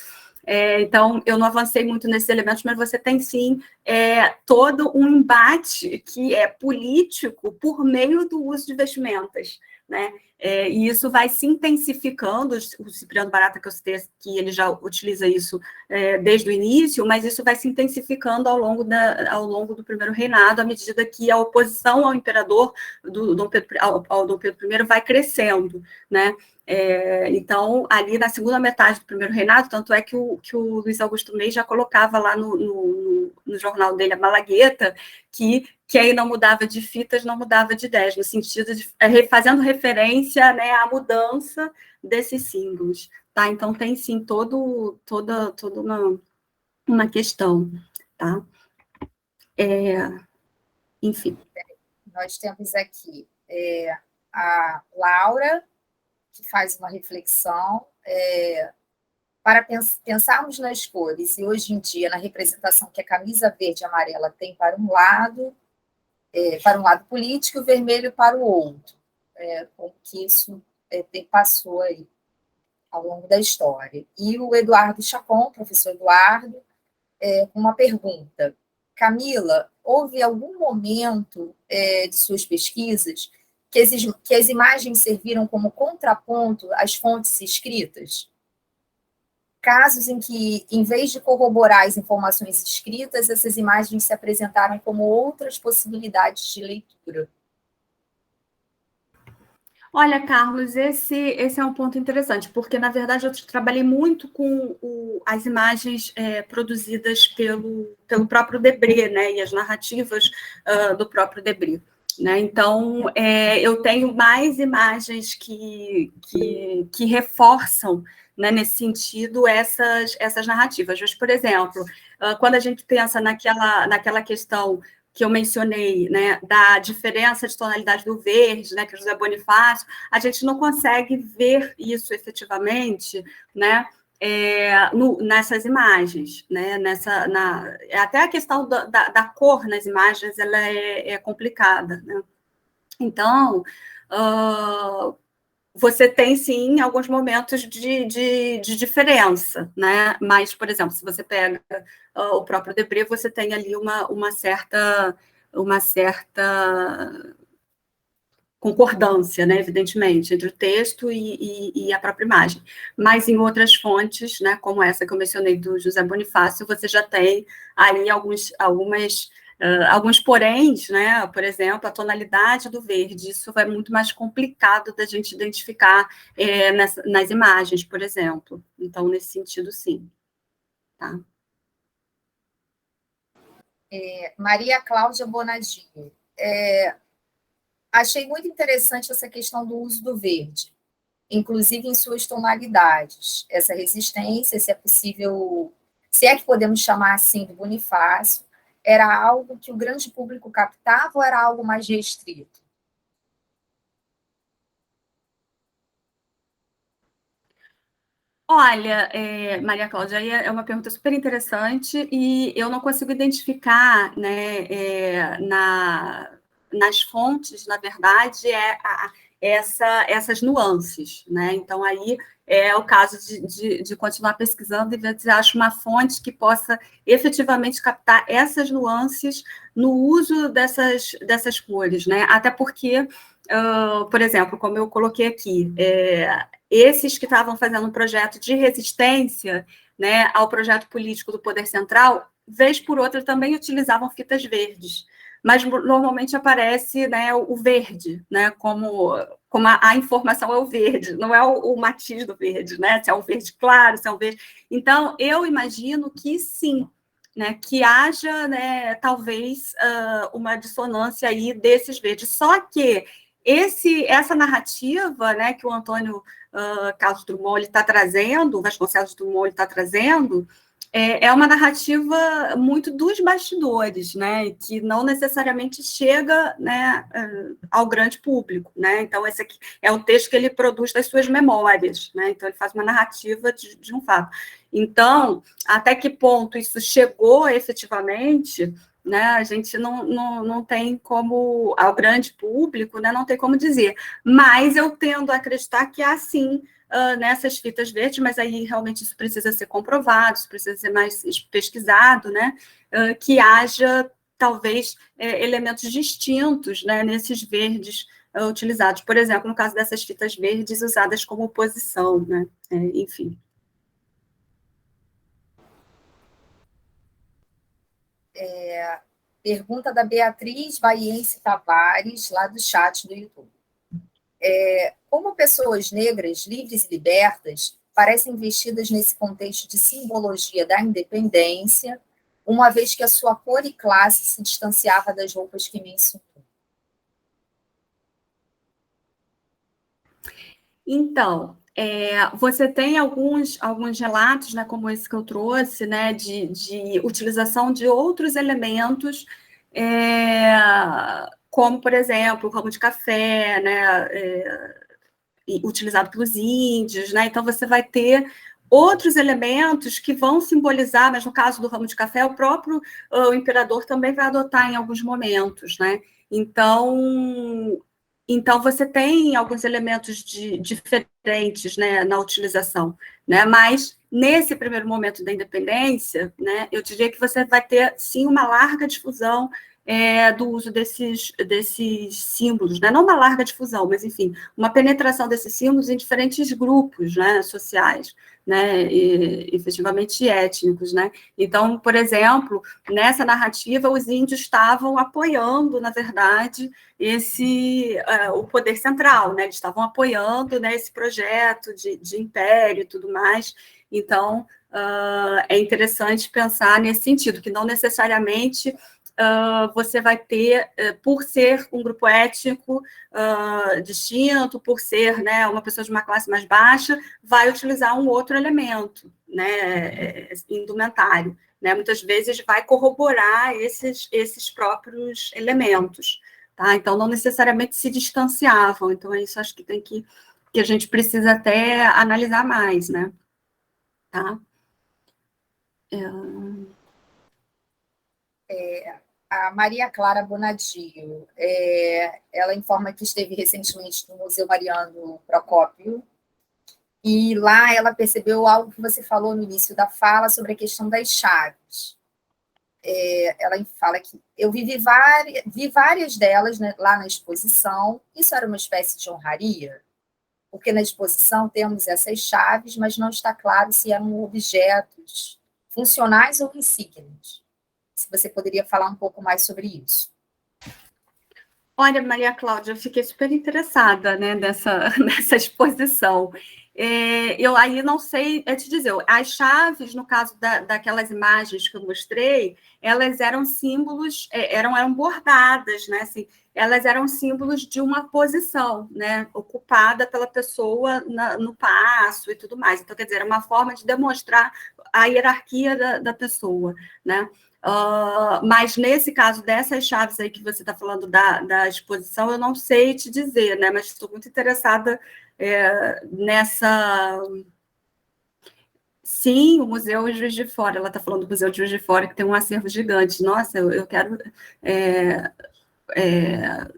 Então, eu não avancei muito nesses elementos, mas você tem, sim, todo um embate que é político por meio do uso de vestimentas, né? E isso vai se intensificando. O Cipriano Barata, que eu citei, que ele já utiliza isso desde o início, mas isso vai se intensificando ao longo do primeiro reinado, à medida que a oposição ao imperador, ao Dom Pedro I, vai crescendo, né? Então, ali na segunda metade do primeiro reinado, tanto é que o Luiz Augusto Reis já colocava lá no jornal dele, a Malagueta, que quem não mudava de fitas não mudava de ideias, no sentido de fazendo referência, né, à mudança desses símbolos. Tá? Então, tem, sim, toda uma questão. Tá? Enfim. nós temos aqui a Laura, que faz uma reflexão para pensarmos nas cores, e hoje em dia, na representação que a camisa verde e amarela tem para um lado político e o vermelho para o outro. Como que isso passou aí ao longo da história. E o Eduardo Chacon, professor Eduardo, com uma pergunta. Camila, houve algum momento de suas pesquisas que as imagens serviram como contraponto às fontes escritas? Casos em que, em vez de corroborar as informações escritas, essas imagens se apresentaram como outras possibilidades de leitura. Olha, Carlos, esse é um ponto interessante, porque, na verdade, eu trabalhei muito com as imagens produzidas pelo próprio Debré, né, e as narrativas do próprio Debré. Né? Então, eu tenho mais imagens que reforçam, né, nesse sentido, essas narrativas. Mas, por exemplo, quando a gente pensa naquela questão que eu mencionei, né, da diferença de tonalidade do verde, né, que é José Bonifácio, a gente não consegue ver isso efetivamente, né, nessas imagens, né, até a questão da cor nas imagens, ela é complicada, né? Então, você tem, sim, alguns momentos de diferença, né? Mas, por exemplo, se você pega o próprio Debré, você tem ali uma certa concordância, né, evidentemente, entre o texto e a própria imagem. Mas em outras fontes, né, como essa que eu mencionei do José Bonifácio, você já tem aí alguns poréns, né, por exemplo, a tonalidade do verde, isso é muito mais complicado da gente identificar nas imagens, por exemplo. Então, nesse sentido, sim. Tá? Maria Cláudia Bonadinho. Achei muito interessante essa questão do uso do verde, inclusive em suas tonalidades. Essa resistência, se é possível, se é que podemos chamar assim do Bonifácio, era algo que o grande público captava ou era algo mais restrito? Olha, Maria Cláudia, aí é uma pergunta super interessante e eu não consigo identificar, né, nas fontes, na verdade, essas nuances, né? Então, aí é o caso de continuar pesquisando e ver se acha uma fonte que possa efetivamente captar essas nuances no uso dessas cores, né? Até porque, por exemplo, como eu coloquei aqui, esses que estavam fazendo um projeto de resistência, né, ao projeto político do Poder Central, vez por outra também utilizavam fitas verdes, mas normalmente aparece, né, o verde, né, como a informação é o verde, não é o matiz do verde, né, se é um verde claro, se é um verde... Então, eu imagino que sim, né, que haja, né, talvez uma dissonância aí desses verdes, só que essa narrativa, né, que o Antônio Carlos Drummond está trazendo, o Vasconcelos Drummond está trazendo, é uma narrativa muito dos bastidores, né, que não necessariamente chega, né, ao grande público, né, então esse aqui é um texto que ele produz das suas memórias, né, então ele faz uma narrativa de um fato. Então, até que ponto isso chegou efetivamente, né, a gente não tem como, ao grande público, né, não tem como dizer, mas eu tendo a acreditar que há sim nessas fitas verdes, mas aí realmente isso precisa ser comprovado, isso precisa ser mais pesquisado, né, que haja talvez elementos distintos, né, nesses verdes utilizados, por exemplo, no caso dessas fitas verdes usadas como oposição, né, enfim. Pergunta da Beatriz Baiense Tavares, lá do chat do YouTube. Como pessoas negras, livres e libertas, parecem vestidas nesse contexto de simbologia da independência, uma vez que a sua cor e classe se distanciava das roupas que mencionou? Então, você tem alguns relatos, né, como esse que eu trouxe, né, de utilização de outros elementos como, por exemplo, o ramo de café, né, utilizado pelos índios, né? Então, você vai ter outros elementos que vão simbolizar, mas no caso do ramo de café, o próprio o imperador também vai adotar em alguns momentos, né? Então você tem alguns elementos diferentes, né, na utilização, né? Mas nesse primeiro momento da independência, né, eu diria que você vai ter sim uma larga difusão do uso desses símbolos, né? Não uma larga difusão, mas enfim, uma penetração desses símbolos em diferentes grupos, né, sociais, né, e efetivamente étnicos, né? Então, por exemplo, nessa narrativa, os índios estavam apoiando, na verdade, o poder central, né? Eles estavam apoiando, né, esse projeto de império e tudo mais. Então, é interessante pensar nesse sentido, que não necessariamente você vai ter, por ser um grupo étnico distinto, por ser, né, uma pessoa de uma classe mais baixa, vai utilizar um outro elemento, né, indumentário, né, muitas vezes vai corroborar esses próprios elementos, tá? Então, não necessariamente se distanciavam, então é isso, acho que que a gente precisa até analisar mais, né? Tá? A Maria Clara Bonadio, ela informa que esteve recentemente no Museu Mariano Procópio, e lá ela percebeu algo que você falou no início da fala sobre a questão das chaves. Ela fala que eu vi várias delas, né, lá na exposição. Isso era uma espécie de honraria? Porque na exposição temos essas chaves, mas não está claro se eram objetos funcionais ou insígnias. Se você poderia falar um pouco mais sobre isso. Olha, Maria Cláudia, eu fiquei super interessada, né, nessa exposição. Eu aí não sei te dizer, as chaves, no caso daquelas imagens que eu mostrei, elas eram símbolos, eram bordadas, né, assim, elas eram símbolos de uma posição, né, ocupada pela pessoa no passo e tudo mais. Então, quer dizer, era uma forma de demonstrar a hierarquia da pessoa, né? Mas nesse caso dessas chaves aí que você está falando da exposição, eu não sei te dizer, né? Mas estou muito interessada nessa. Sim, o Museu Juiz de Fora, ela está falando do Museu de Juiz de Fora, que tem um acervo gigante. Nossa, eu quero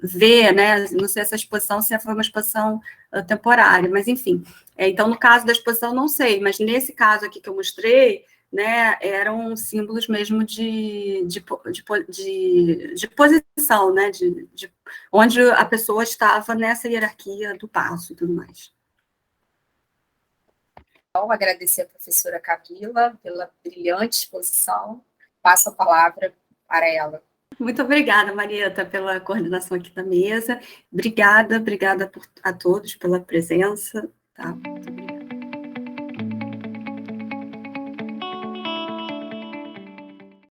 ver, né? Não sei essa exposição se foi uma exposição temporária, mas enfim. Então, no caso da exposição, não sei, mas nesse caso aqui que eu mostrei, né, eram símbolos mesmo de posição, né, onde a pessoa estava nessa hierarquia do passo e tudo mais. Então, agradecer a professora Camila pela brilhante exposição. Passo a palavra para ela. Muito obrigada, Marieta, pela coordenação aqui da mesa. Obrigada a todos pela presença. Tá?